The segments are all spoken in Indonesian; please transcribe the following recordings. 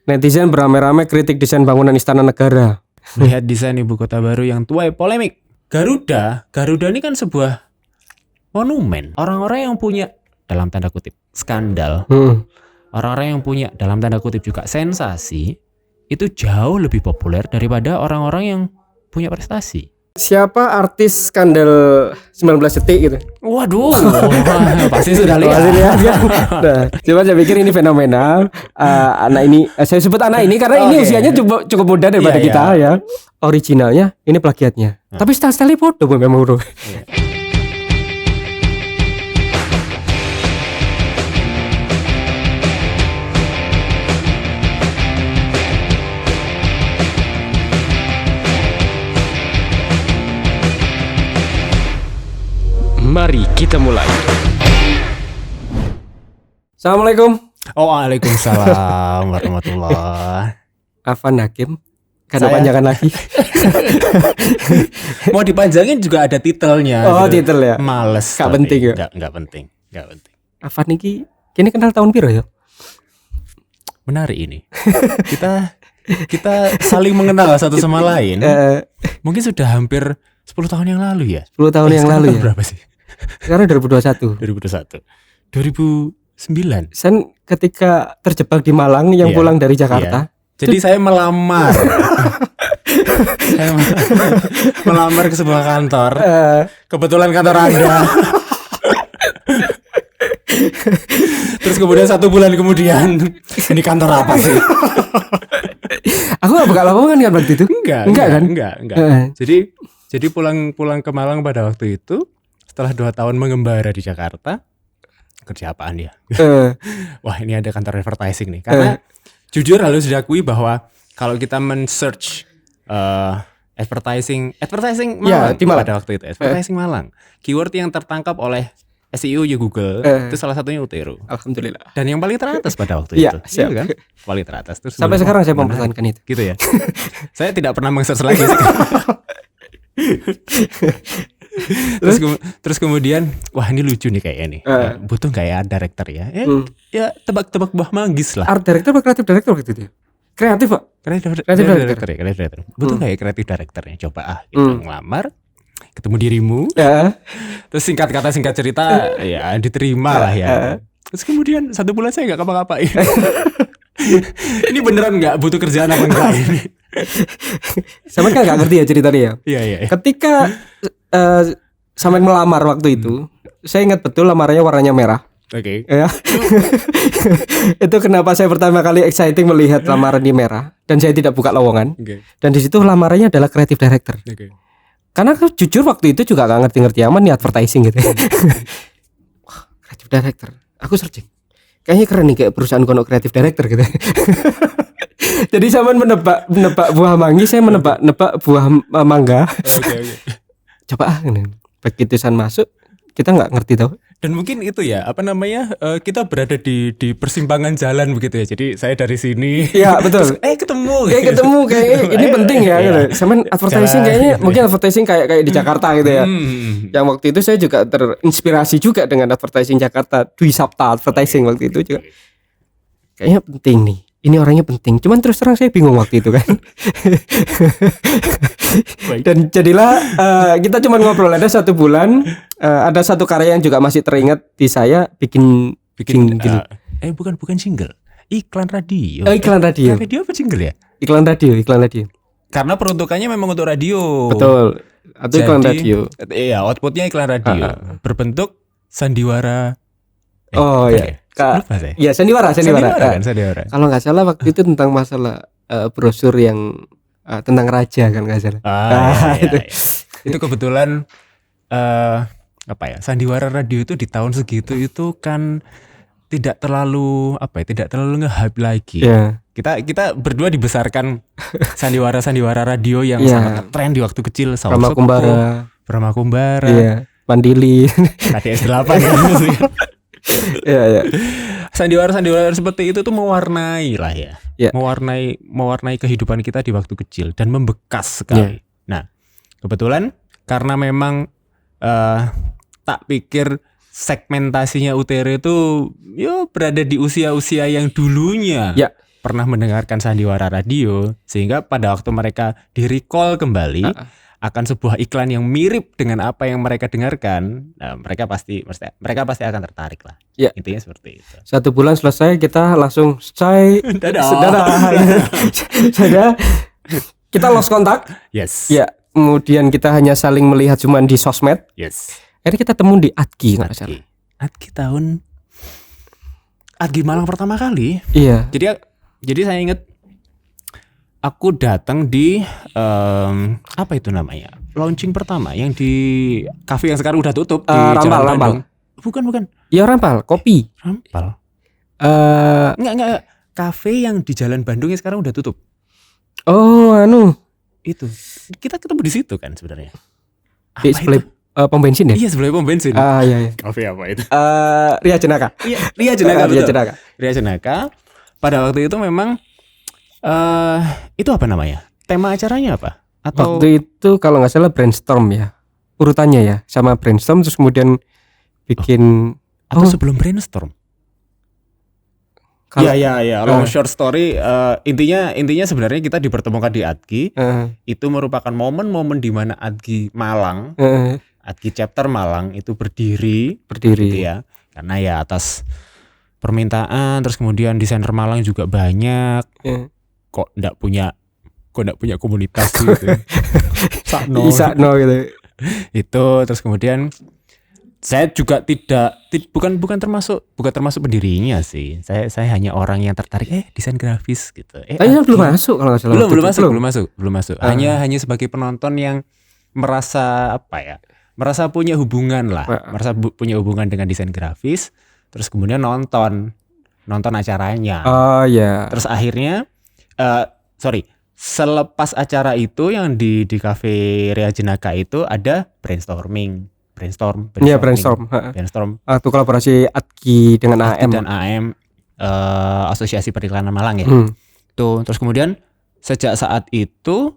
Netizen beramai-ramai kritik desain bangunan Istana Negara. Lihat desain ibu kota baru yang tuai polemik. Garuda ini kan sebuah monumen. Orang-orang yang punya dalam tanda kutip skandal, orang-orang yang punya dalam tanda kutip juga sensasi, itu jauh lebih populer daripada orang-orang yang punya prestasi. Siapa artis skandal 19 detik gitu? Waduh, pasti sudah lihat. Nah, coba saya pikir ini fenomenal. Anak ini, saya sebut anak ini karena ini usianya cukup muda daripada kita ya. Originalnya, ini plagiatnya. Tapi style-style podo memang bro. Mari kita mulai. Assalamualaikum. Waalaikumsalam warahmatullahi. Afan Hakim. Karena panjangan lagi. Mau dipanjangin juga ada titelnya. Oh, gitu. titel ya. Males. Gak penting ya. Gak penting. Afan ini kini kenal tahun piro ya? Menarik ini. Kita saling mengenal satu sama lain. Mungkin sudah hampir 10 tahun yang lalu ya. 10 tahun yang lalu ya. Berapa sih? Sekarang 2021. 2009. Saya ketika terjebak di Malang yang pulang dari Jakarta. Jadi saya melamar. Saya melamar ke sebuah kantor. Kebetulan kantor Anda. Terus kemudian 1 bulan kemudian, ini kantor apa sih? Aku gak bakal lowongan kan waktu itu? Enggak. Jadi pulang ke Malang pada waktu itu, setelah 2 tahun mengembara di Jakarta, kerja apaan ya? Wah, ini ada kantor advertising nih. Karena jujur harus diakui bahwa kalau kita men-search advertising Malang pada waktu itu, advertising Malang, keyword yang tertangkap oleh SEO ya Google, itu salah satunya Utero. Alhamdulillah. Dan yang paling teratas pada waktu itu. Iya kan? Paling teratas. Terus sampai sekarang saya mempertahankan itu. Gitu ya. Saya tidak pernah meng-search lagi sih. Terus kemudian wah ini lucu nih kayaknya nih. Butuh kayak art director ya. Ya tebak-tebak buah manggis lah. Art director atau kreatif director gitu dia? Kreatif Pak. Kreatif director. Butuh kayak kreatif directornya. Coba kita ngelamar, ketemu dirimu. Terus singkat kata singkat cerita ya diterima lah ya. Terus kemudian 1 bulan saya nggak ngapa-ngapain. Ini beneran nggak butuh kerjaan apa enggak ini? Sama kan nggak ngerti ya ceritanya ya. Iya. Ketika sampai melamar waktu itu, saya ingat betul lamarannya warnanya merah. Oke. Ya. Itu kenapa saya pertama kali exciting melihat lamaran di merah dan saya tidak buka lowongan. Dan di situ lamarannya adalah creative director. Karena aku jujur waktu itu juga gak ngerti-ngerti aman nih advertising gitu. Wah, creative director. Aku searching. Kayaknya keren nih kayak perusahaan kono creative director gitu. Jadi saya menebak buah manggis, saya menebak buah mangga. Oke. Coba begitu san masuk, kita nggak ngerti tau. Dan mungkin itu ya, kita berada di persimpangan jalan begitu ya. Jadi saya dari sini. Iya, betul. Terus, ketemu kayak ini penting ya gitu. Sama advertising jalan, kayaknya mungkin advertising kayak di Jakarta gitu ya. Yang waktu itu saya juga terinspirasi juga dengan advertising Jakarta, Dwi Sapta advertising waktu itu juga. Kayaknya penting nih. Ini orangnya penting. Cuman terus terang saya bingung waktu itu kan. Dan jadilah kita cuma ngobrol ada 1 bulan. Ada satu karya yang juga masih teringat di saya bikin jingle. Bukan jingle. Iklan radio. Iklan radio. Iklan radio apa jingle ya? Iklan radio. Karena peruntukannya memang untuk radio. Betul. Atau iklan radio. Iya, outputnya iklan radio. Berbentuk sandiwara. Iya. Ya sandiwara. Sandiwara. Kalau nggak salah waktu itu tentang masalah brosur yang tentang raja kan nggak salah. Itu kebetulan sandiwara radio itu di tahun segitu itu kan tidak terlalu nge-hype lagi. Kita berdua dibesarkan sandiwara radio yang sangat tren di waktu kecil. Brahma Kumbara. Mandili. KDS 8 ya. Iya. Sandiwara seperti itu tuh mewarnai lah ya. Mewarnai kehidupan kita di waktu kecil dan membekas sekali. Nah, kebetulan karena memang tak pikir segmentasinya Utero itu berada di usia-usia yang dulunya pernah mendengarkan sandiwara radio, sehingga pada waktu mereka di-recall kembali akan sebuah iklan yang mirip dengan apa yang mereka dengarkan, nah, mereka pasti akan tertarik lah. Ya. Intinya seperti itu. 1 bulan selesai kita langsung dadah. Kita lost kontak. Yes. Ya, kemudian kita hanya saling melihat cuma di sosmed. Yes. Akhirnya kita temu di Adgi nggak salah. Adgi Malang pertama kali. Iya. Jadi saya ingat aku datang di apa itu namanya? Launching pertama yang di kafe yang sekarang udah tutup di Jalan Bandung. Bukan. Iya, Rampal, kopi. Rampal. Enggak. Kafe yang di Jalan Bandung yang sekarang udah tutup. Oh, Itu. Kita ketemu di situ kan sebenarnya. Di sebelah pom bensin ya? Iya, sebelah pom bensin. Iya. Kafe apa itu? Ria Jenaka. Iya, Ria Jenaka. Ria Jenaka. Pada waktu itu memang itu apa namanya? Tema acaranya apa? Atau waktu itu kalau nggak salah brainstorm ya. Urutannya ya, sama brainstorm terus kemudian bikin atau sebelum brainstorm? Iya. Long short story, intinya sebenarnya kita dipertemukan di Adgi. Itu merupakan momen-momen di mana Adgi Malang, Adgi chapter Malang itu berdiri gitu ya. Karena ya atas permintaan, terus kemudian desainer Malang juga banyak. Kok enggak punya komunitas gitu. Sakno gitu. Itu terus kemudian saya juga bukan termasuk pendirinya sih. Saya hanya orang yang tertarik desain grafis gitu. Tapi belum masuk kalau nggak salah. Belum masuk. Hanya sebagai penonton yang merasa merasa punya hubungan lah. Merasa punya hubungan dengan desain grafis. Terus kemudian nonton acaranya. Oh iya. Terus akhirnya selepas acara itu yang di kafe Ria Jenaka itu ada brainstorm. Iya, brainstorm. Itu kolaborasi Adgi dengan AM. Dan AM, Asosiasi Periklanan Malang ya. Tuh, terus kemudian sejak saat itu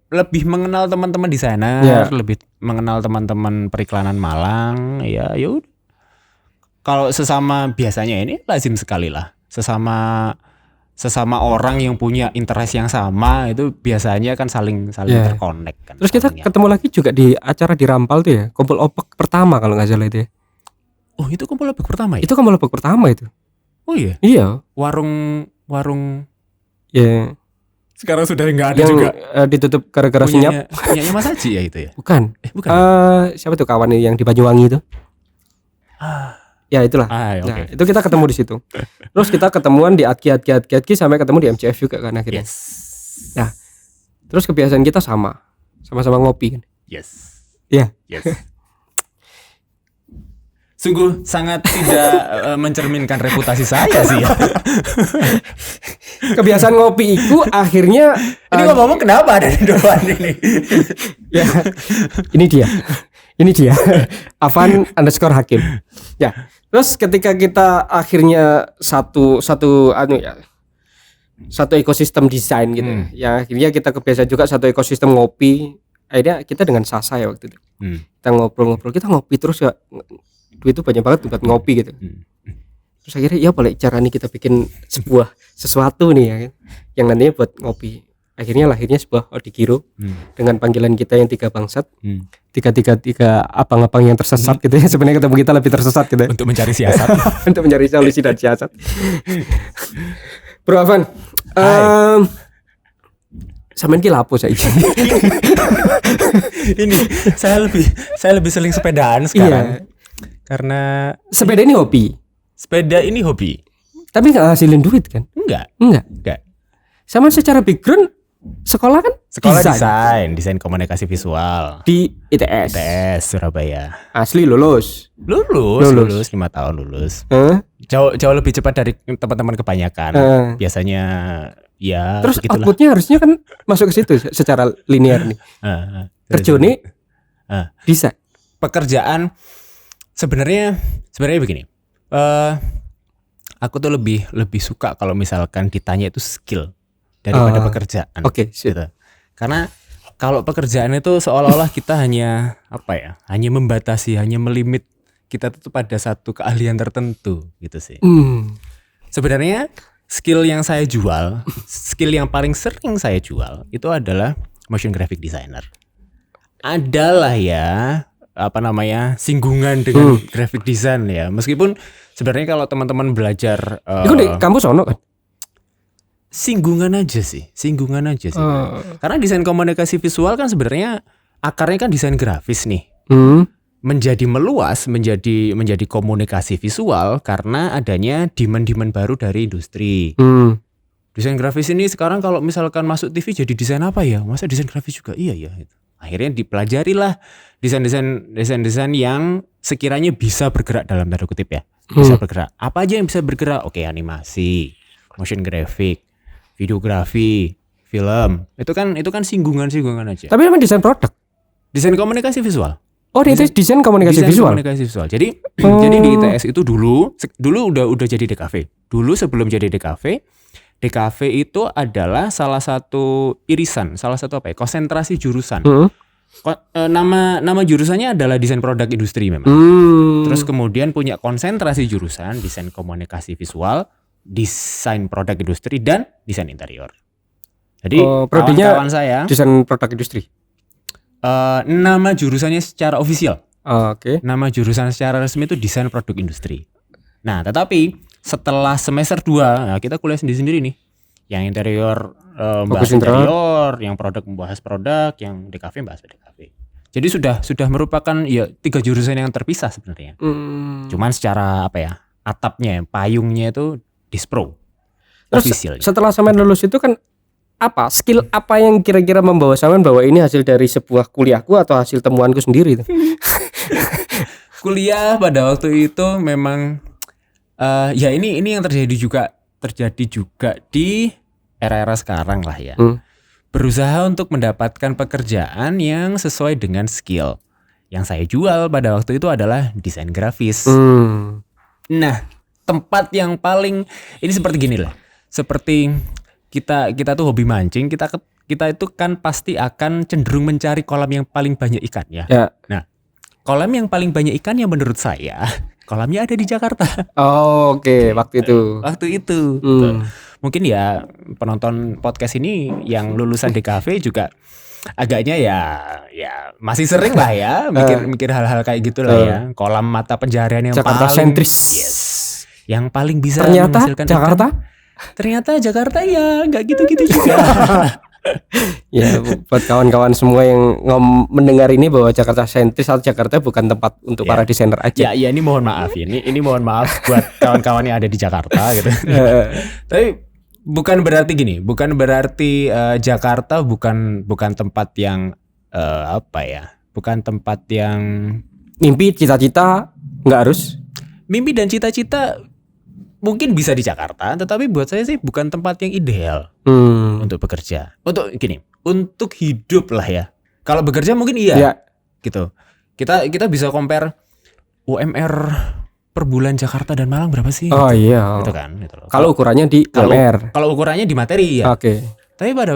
lebih mengenal teman-teman desainer, lebih mengenal teman-teman periklanan Malang. Ya udah. Kalau sesama biasanya ini lazim sekali lah. Sesama orang yang punya interest yang sama itu biasanya kan saling terkonek kan. Terus kita ketemu lagi juga di acara di Rampal tuh ya, kumpul opek pertama kalau nggak salah itu ya. Oh, itu kumpul opek pertama ya? Itu kumpul opek pertama itu. Oh iya. Iya. Warung. Ya. Sekarang sudah nggak ada yang, juga. Ditutup gara-gara senyap. Punyanya Mas Haji ya itu ya? Bukan. Bukan. Siapa tuh kawan yang di Banyuwangi itu? Ya itulah. Okay. Nah, itu kita ketemu di situ. Terus kita ketemuan di Adgi sampai ketemu di MCF juga kan akhirnya. Yes. Nah, terus kebiasaan kita sama-sama ngopi kan. Yes. Iya. Yes. Sungguh sangat tidak mencerminkan reputasi saya sih ya. Kebiasaan ngopi itu akhirnya ini ngomong kenapa ada di depan ini? Ya, ini dia. Afan_Hakim. Ya. Terus ketika kita akhirnya satu ekosistem desain gitu ya akhirnya kita kebiasaan juga satu ekosistem ngopi. Akhirnya kita dengan Sasa ya waktu itu kita ngobrol kita ngopi terus ya duit itu banyak banget buat ngopi gitu. Terus akhirnya ya boleh cara nih kita bikin sesuatu nih ya yang nantinya buat ngopi. Akhirnya lahirnya sebuah Odigiro dengan panggilan kita yang 3 bangsat, 3 abang-abang yang tersesat gitu ya. Sebenarnya ketemu kita lebih tersesat gitu ya. Untuk mencari siasat. Untuk mencari solusi dan siasat. Bro Afan, sampean ki lapo saiki? Ini saya lebih sering sepedaan sekarang. Iya. Karena sepeda ini hobi. Tapi enggak ngasilin duit kan? Enggak. Sama secara background sekolah desain komunikasi visual di ITS Surabaya. Asli lulus 5 tahun lulus. Jauh lebih cepat dari teman-teman kebanyakan. Biasanya ya terus begitulah. Outputnya harusnya kan masuk ke situ secara linear nih. Kerja nih bisa. Pekerjaan sebenarnya begini. Aku tuh lebih suka kalau misalkan ditanya itu skill daripada pekerjaan. Oke, gitu. Karena kalau pekerjaan itu seolah-olah kita hanya hanya membatasi, hanya melimit kita tuh pada satu keahlian tertentu gitu sih. Sebenarnya skill yang paling sering saya jual itu adalah motion graphic designer. Adalah ya singgungan dengan graphic design ya. Meskipun sebenarnya kalau teman-teman belajar itu di kampus ono kan? Singgungan aja sih. Karena desain komunikasi visual kan sebenarnya akarnya kan desain grafis nih. Menjadi meluas menjadi komunikasi visual karena adanya demand baru dari industri. Desain grafis ini sekarang kalau misalkan masuk TV jadi desain apa ya? Masa desain grafis juga? Iya ya. Akhirnya dipelajarilah desain yang sekiranya bisa bergerak dalam tanda kutip ya. Bisa bergerak. Apa aja yang bisa bergerak? Oke, animasi, motion graphic, videografi, film. Itu kan singgungan aja. Tapi namanya desain produk. Desain komunikasi visual. Oh, itu desain komunikasi visual. Jadi jadi di ITS itu dulu udah jadi DKV. Dulu sebelum jadi DKV itu adalah salah satu irisan, konsentrasi jurusan. Nama jurusannya adalah desain produk industri memang. Terus kemudian punya konsentrasi jurusan desain komunikasi visual, desain produk industri dan desain interior. Jadi kawan-kawan saya desain produk industri. Nama jurusannya secara ofisial. Oke. Nama jurusan secara resmi itu desain produk industri. Nah, tetapi setelah semester 2, nah kita kuliah sendiri-sendiri nih. Yang interior membahas interior, yang produk membahas produk, yang DKV membahas DKV. Jadi sudah merupakan ya 3 jurusan yang terpisah sebenarnya. Cuman secara atapnya, payungnya itu Dispro. Terus setelah sampean lulus itu kan skill apa yang kira-kira membawa sampean bahwa ini hasil dari sebuah kuliahku atau hasil temuanku sendiri itu? Kuliah pada waktu itu memang ya ini yang terjadi juga di era-era sekarang lah ya. Berusaha untuk mendapatkan pekerjaan yang sesuai dengan skill. Yang saya jual pada waktu itu adalah desain grafis. Nah, tempat yang paling ini seperti gini lah. Seperti kita tuh hobi mancing, kita itu kan pasti akan cenderung mencari kolam yang paling banyak ikan ya. Nah, kolam yang paling banyak ikan yang menurut saya kolamnya ada di Jakarta. Oh, oke. Waktu itu. Mungkin ya penonton podcast ini yang lulusan DKV juga agaknya ya masih sering lah ya mikir hal-hal kayak gitulah ya. Kolam mata pencaharian yang Jakarta paling sentris. Yes. Yang paling bisa menghasilkan Jakarta. Ternyata Jakarta ya nggak gitu-gitu juga. Ya, buat kawan-kawan semua yang mendengar ini bahwa Jakarta sentris atau Jakarta bukan tempat untuk para desainer aja. Ya ini mohon maaf ya. Ini mohon maaf buat kawan-kawan yang ada di Jakarta gitu. Tapi bukan berarti Jakarta bukan tempat yang bukan tempat yang mimpi, cita-cita nggak harus. Mimpi dan cita-cita mungkin bisa di Jakarta, tetapi buat saya sih bukan tempat yang ideal untuk bekerja. Untuk hidup lah ya. Kalau bekerja mungkin iya. Gitu. Kita bisa compare UMR per bulan Jakarta dan Malang berapa sih? Oh gitu. Iya. Gitu kan. Gitu. Kalau ukurannya di UMR. Kalau ukurannya di materi ya. Oke. Tapi pada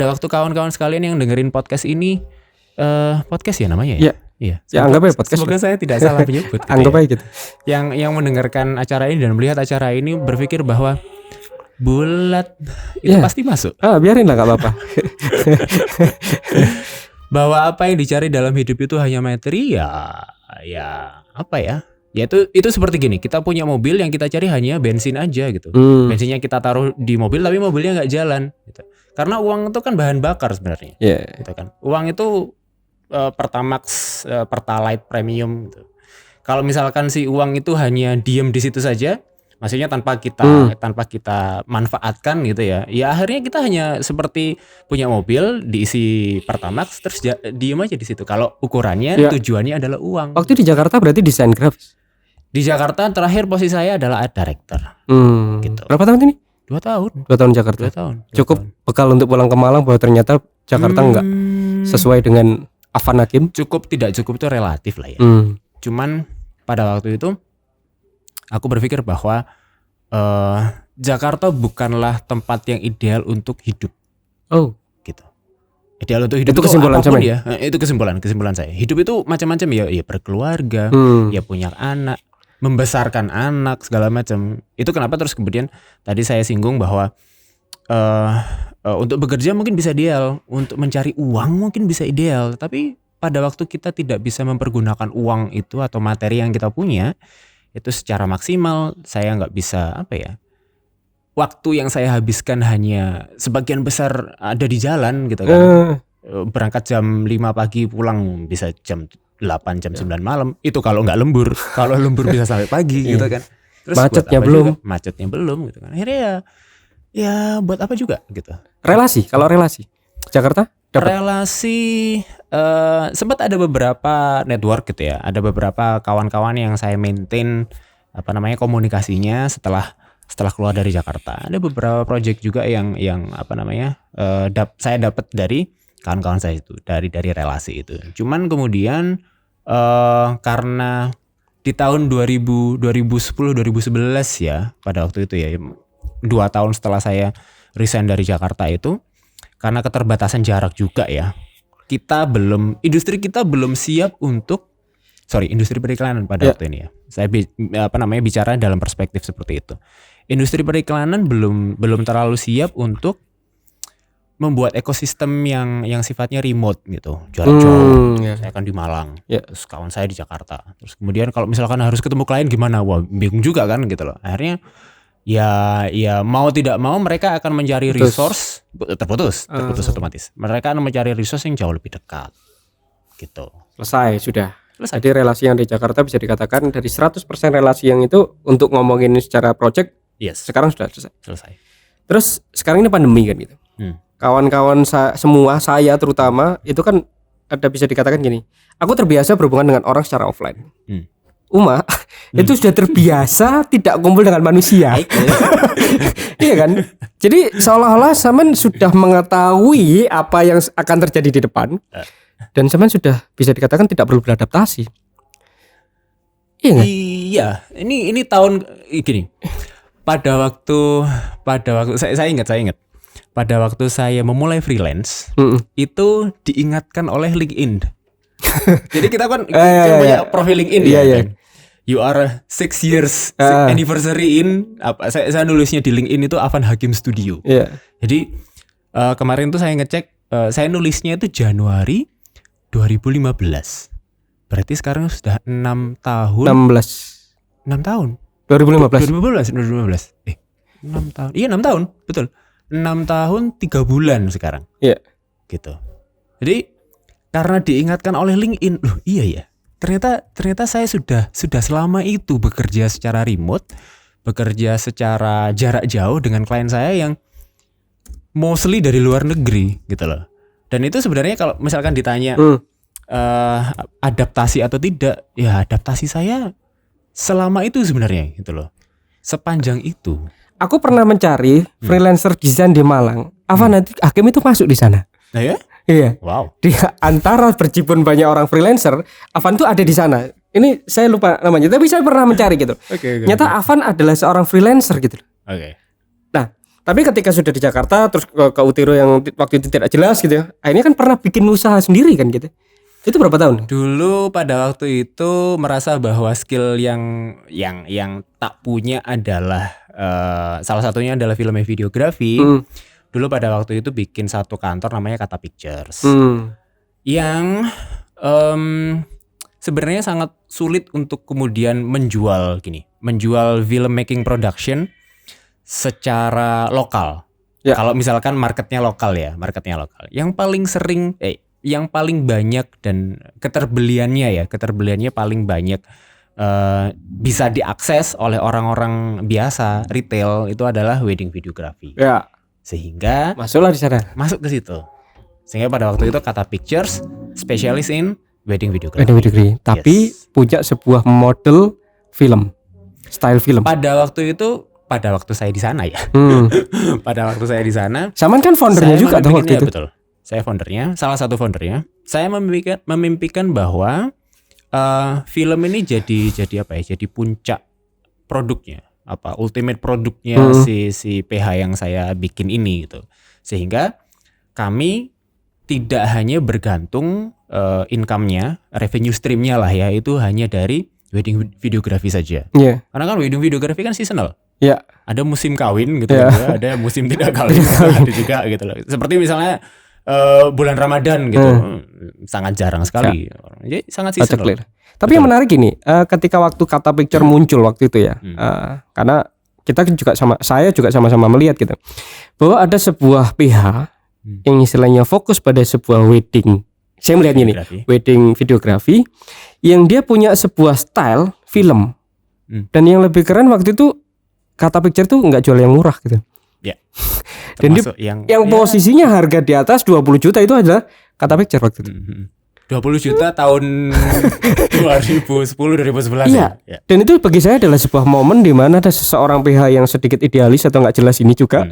waktu kawan-kawan sekalian yang dengerin podcast ini, podcast ya namanya ya? Iya. Ya anggap aja podcast. Semoga saya tidak salah menyebut. Anggap aja gitu. Yang mendengarkan acara ini dan melihat acara ini berpikir bahwa bulat itu pasti masuk. Biarin lah, gak apa-apa. Bahwa apa yang dicari dalam hidup itu hanya materi ya apa ya? Ya itu seperti gini, kita punya mobil yang kita cari hanya bensin aja gitu. Bensinnya kita taruh di mobil tapi mobilnya nggak jalan gitu. Karena uang itu kan bahan bakar sebenarnya. Gitu kan. Uang itu Pertamax, Pertalite premium gitu. Kalau misalkan si uang itu hanya diem di situ saja, maksudnya tanpa kita manfaatkan gitu ya. Ya akhirnya kita hanya seperti punya mobil diisi Pertamax terus diem aja di situ. Kalau ukurannya tujuannya adalah uang. Waktu di Jakarta berarti desain grafis. Di Jakarta terakhir posisi saya adalah art director. Gitu. Berapa tahun ini? 2 tahun. 2 tahun Jakarta. 2 tahun. Cukup bekal untuk pulang ke Malang bahwa ternyata Jakarta enggak sesuai dengan Afan Hakim. Cukup tidak cukup itu relatif lah ya. Cuman pada waktu itu aku berpikir bahwa Jakarta bukanlah tempat yang ideal untuk hidup. Oh, gitu. Ideal untuk hidup itu kesimpulan apapun ya. Itu kesimpulan saya. Hidup itu macam-macam ya berkeluarga, ya punya anak, membesarkan anak segala macam. Itu kenapa terus kemudian tadi saya singgung bahwa untuk bekerja mungkin bisa ideal, untuk mencari uang mungkin bisa ideal, tapi pada waktu kita tidak bisa mempergunakan uang itu atau materi yang kita punya itu secara maksimal, saya nggak bisa waktu yang saya habiskan hanya sebagian besar ada di jalan gitu kan. Berangkat jam 5 pagi pulang bisa jam 8 jam 9 malam. Itu kalau nggak lembur. Kalau lembur bisa sampai pagi gitu kan. Terus macetnya belum gitu kan. Akhirnya ya buat apa juga gitu. Kalau relasi Jakarta dapat? Relasi sempat ada beberapa network gitu ya. Ada beberapa kawan-kawan yang saya maintain komunikasinya setelah keluar dari Jakarta. Ada beberapa project juga yang saya dapat dari kawan-kawan saya itu, dari relasi itu. Cuman kemudian karena di tahun 2010 2011 ya, pada waktu itu ya 2 tahun setelah saya resign dari Jakarta itu, karena keterbatasan jarak juga ya. Industri kita belum siap untuk industri periklanan pada waktu ini ya. Saya bicara dalam perspektif seperti itu. Industri periklanan belum terlalu siap untuk membuat ekosistem yang sifatnya remote gitu, jarak jauh. Saya kan di Malang, terus kawan saya di Jakarta. Terus kemudian kalau misalkan harus ketemu klien gimana? Wah, bingung juga kan gitu loh. Akhirnya ya mau tidak mau mereka akan mencari resource terputus otomatis. Mereka akan mencari resource yang jauh lebih dekat. Gitu. Selesai. Jadi relasi yang di Jakarta bisa dikatakan dari 100% relasi yang itu untuk ngomongin secara project, sekarang sudah selesai. Terus sekarang ini pandemi kan gitu. Kawan-kawan saya terutama itu kan ada bisa dikatakan gini. Aku terbiasa berhubungan dengan orang secara offline. Uma itu sudah terbiasa tidak kumpul dengan manusia. Iya kan? Jadi seolah-olah Saman sudah mengetahui apa yang akan terjadi di depan. Dan Saman sudah bisa dikatakan tidak perlu beradaptasi. Iya gak? Iya, ini tahun gini. Pada waktu saya ingat. Pada waktu saya memulai freelance, itu diingatkan oleh LinkedIn. Jadi kita kan punya profil LinkedIn kan. You are 6 years anniversary in saya nulisnya di LinkedIn itu Afan Hakim Studio. Jadi kemarin tuh saya ngecek, saya nulisnya itu Januari 2015. Berarti sekarang sudah 6 tahun. 6 tahun. 2015. 6 tahun. Iya 6 tahun, betul. 6 tahun 3 bulan sekarang. Iya. Gitu. Jadi karena diingatkan oleh LinkedIn, loh iya ya. Ternyata saya sudah selama itu bekerja secara remote, bekerja secara jarak jauh dengan klien saya yang mostly dari luar negeri gitu loh. Dan itu sebenarnya kalau misalkan ditanya adaptasi atau tidak, ya adaptasi saya selama itu sebenarnya gitu loh. Sepanjang itu. Aku pernah mencari freelancer desain di Malang. Afan Hakim itu masuk di sana. Nah ya? Iya. Wow. Di antara berjibun banyak orang freelancer, Afan tuh ada di sana. Ini saya lupa namanya, tapi saya pernah mencari gitu. Nyata Afan adalah seorang freelancer gitu. Nah, tapi ketika sudah di Jakarta terus ke Utiro yang waktu itu tidak jelas gitu ya. Akhirnya kan pernah bikin usaha sendiri kan gitu. Itu berapa tahun? Dulu pada waktu itu merasa bahwa skill yang tak punya adalah salah satunya adalah film dan videografi. Dulu pada waktu itu bikin satu kantor namanya Kata Pictures. Yang sebenarnya sangat sulit untuk kemudian menjual film making production secara lokal. Kalau misalkan marketnya lokal. Yang paling sering yang paling banyak dan keterbeliannya paling banyak bisa diakses oleh orang-orang biasa retail itu adalah wedding videography. Sehingga masuklah di sana. Masuk ke situ. Sehingga pada waktu itu Kata Pictures specialist in wedding videography. Tapi punya sebuah model film, style film. Pada waktu saya di sana ya. Pada waktu saya di sana. Saman kan foundernya juga tuh waktu itu. Betul. Saya foundernya, salah satu foundernya. Saya memimpikan bahwa film ini jadi apa ya? Jadi puncak produknya, ultimate produknya si PH yang saya bikin ini gitu. Sehingga kami tidak hanya bergantung income-nya, revenue stream-nya lah ya, itu hanya dari wedding videography saja. Iya. Karena kan wedding videography kan seasonal. Iya. Ada musim kawin gitu ya, ada musim tidak kawin ada juga gitu loh. Seperti misalnya bulan Ramadan gitu, sangat jarang sekali. Jadi sangat seasonal. Tapi yang menarik gini, ketika waktu kata picture muncul waktu itu ya, karena kita juga saya juga sama-sama melihat gitu, bahwa ada sebuah pihak yang istilahnya fokus pada sebuah wedding. Saya melihat ini wedding videography yang dia punya sebuah style film. Dan yang lebih keren waktu itu kata picture tuh nggak jual yang murah gitu. Ya. Dan yang posisinya harga di atas 20 juta itu adalah kata picture waktu itu. 20 juta tahun 2010 2011 ya. Dan itu bagi saya adalah sebuah momen di mana ada seseorang pihak yang sedikit idealis atau nggak jelas ini juga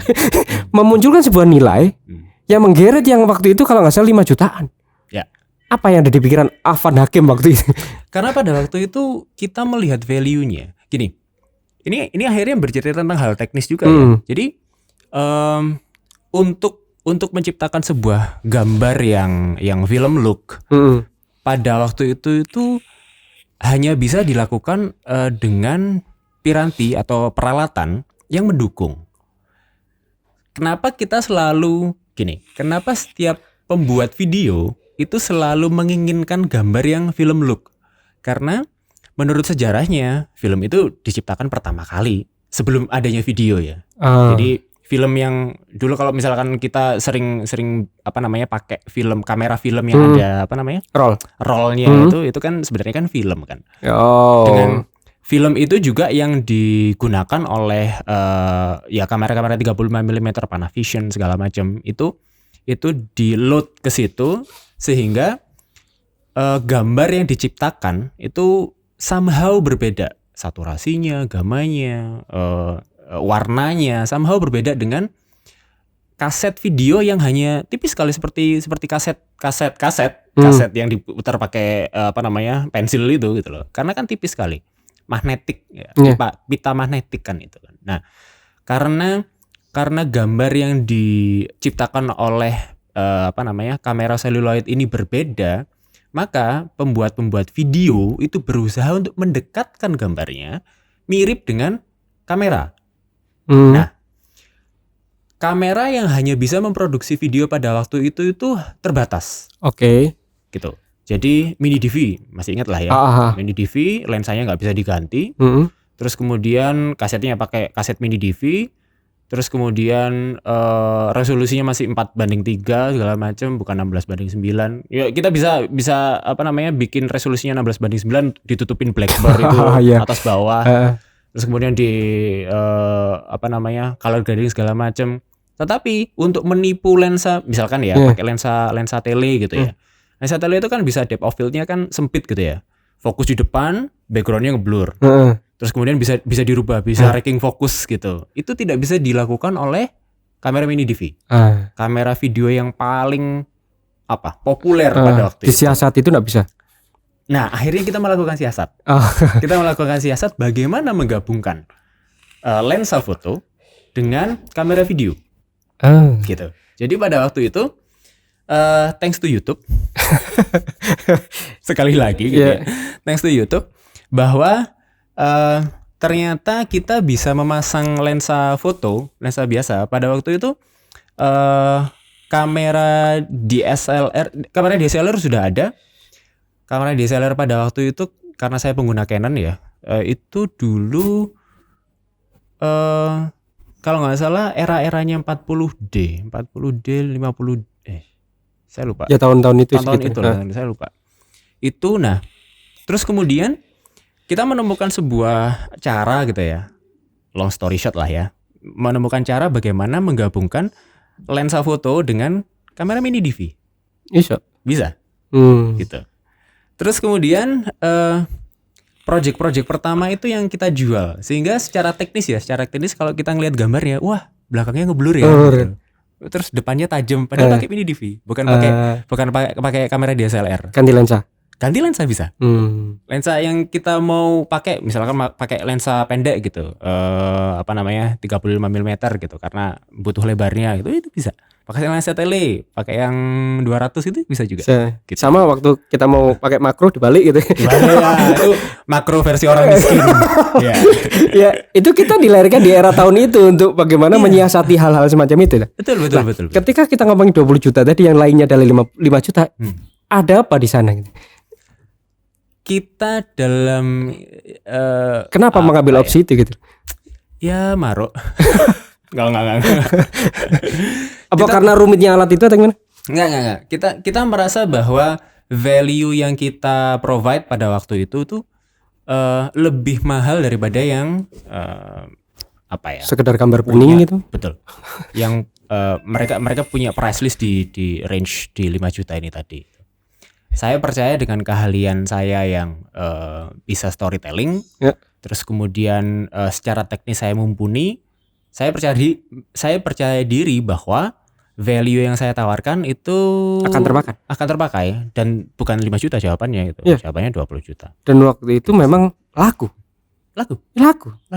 memunculkan sebuah nilai yang menggeret yang waktu itu kalau nggak salah 5 jutaan. Ya. Apa yang ada di pikiran Afan Hakim waktu itu? Karena pada waktu itu kita melihat value-nya. Gini, ini akhirnya bercerita tentang hal teknis juga ya. Jadi untuk menciptakan sebuah gambar yang film look pada waktu itu hanya bisa dilakukan dengan piranti atau peralatan yang mendukung. Kenapa kita selalu gini? Kenapa setiap pembuat video itu selalu menginginkan gambar yang film look? Karena menurut sejarahnya film itu diciptakan pertama kali sebelum adanya video ya. Jadi film yang dulu kalau misalkan kita sering pakai kamera film yang ada rollnya itu kan sebenarnya kan film kan. Dengan film itu juga yang digunakan oleh kamera-kamera 35 mm Panavision segala macam itu di load ke situ sehingga gambar yang diciptakan itu somehow berbeda, saturasinya, gamanya, warnanya somehow berbeda dengan kaset video yang hanya tipis sekali seperti kaset yang diputar pakai pensil itu gitu loh. Karena kan tipis sekali, magnetik ya, pita magnetik kan itu kan. Nah, karena gambar yang diciptakan oleh kamera seluloid ini berbeda, maka pembuat video itu berusaha untuk mendekatkan gambarnya mirip dengan kamera. Nah, kamera yang hanya bisa memproduksi video pada waktu itu terbatas. Gitu. Jadi mini DV, masih ingat lah ya. Mini DV, lensanya nggak bisa diganti. Terus kemudian kasetnya pakai kaset mini DV. Terus kemudian resolusinya masih 4:3 segala macam, bukan 16:9. Ya kita bisa bikin resolusinya 16:9 ditutupin blackboard itu atas bawah. Terus kemudian di color grading segala macam. Tetapi untuk menipu lensa misalkan ya pakai lensa tele gitu ya. Lensa tele itu kan bisa depth of field-nya kan sempit gitu ya. Fokus di depan, background-nya ngeblur. Terus kemudian bisa dirubah, bisa tracking fokus gitu. Itu tidak bisa dilakukan oleh kamera mini DV. Kamera video yang paling populer pada waktu itu. Disiasat itu nggak bisa. Nah, akhirnya kita melakukan siasat. Kita melakukan siasat bagaimana menggabungkan lensa foto dengan kamera video. Gitu. Jadi pada waktu itu thanks to YouTube. Sekali lagi gitu ya. Thanks to YouTube bahwa ternyata kita bisa memasang lensa foto, lensa biasa. Pada waktu itu kamera DSLR sudah ada. Kamera DSLR pada waktu itu karena saya pengguna Canon ya, itu dulu kalau nggak salah era-eranya 40D, 50D, saya lupa. Ya tahun-tahun itu. Saya lupa. Itu terus kemudian kita menemukan sebuah cara gitu ya, long story short lah ya, menemukan cara bagaimana menggabungkan lensa foto dengan kamera mini DV. Bisa. Gitu. Terus kemudian project pertama itu yang kita jual, sehingga secara teknis kalau kita ngelihat gambarnya, wah belakangnya ngeblur ya. Gitu. Terus depannya tajam, padahal pakai mini DV, bukan pakai kamera DSLR. Ganti lensa bisa. Lensa yang kita mau pakai, misalkan pakai lensa pendek gitu, 35 mm gitu, karena butuh lebarnya gitu, itu bisa. pakai lensa tele, pakai yang 200 itu bisa juga. Gitu. Sama waktu kita mau pakai makro dibalik gitu. Itu makro versi orang miskin. Ya. Ya, itu kita dilahirkan di era tahun itu untuk bagaimana menyiasati hal-hal semacam itu. Betul. Ketika kita ngomongin 20 juta tadi, yang lainnya adalah 5 juta. Ada apa di sana gitu? Kita dalam kenapa mengambil opsi itu gitu? Ya, Maro. Enggak. Apa karena rumitnya alat itu atau gimana? Enggak. Kita merasa bahwa value yang kita provide pada waktu itu tuh lebih mahal daripada yang sekedar gambar kuning gitu. Betul. Yang mereka punya price list di range di 5 juta ini tadi. Saya percaya dengan keahlian saya yang bisa storytelling, terus kemudian secara teknis saya mumpuni. Saya percaya diri bahwa value yang saya tawarkan itu akan terpakai dan bukan 5 juta jawabannya gitu. Jawabannya 20 juta. Dan waktu itu memang laku.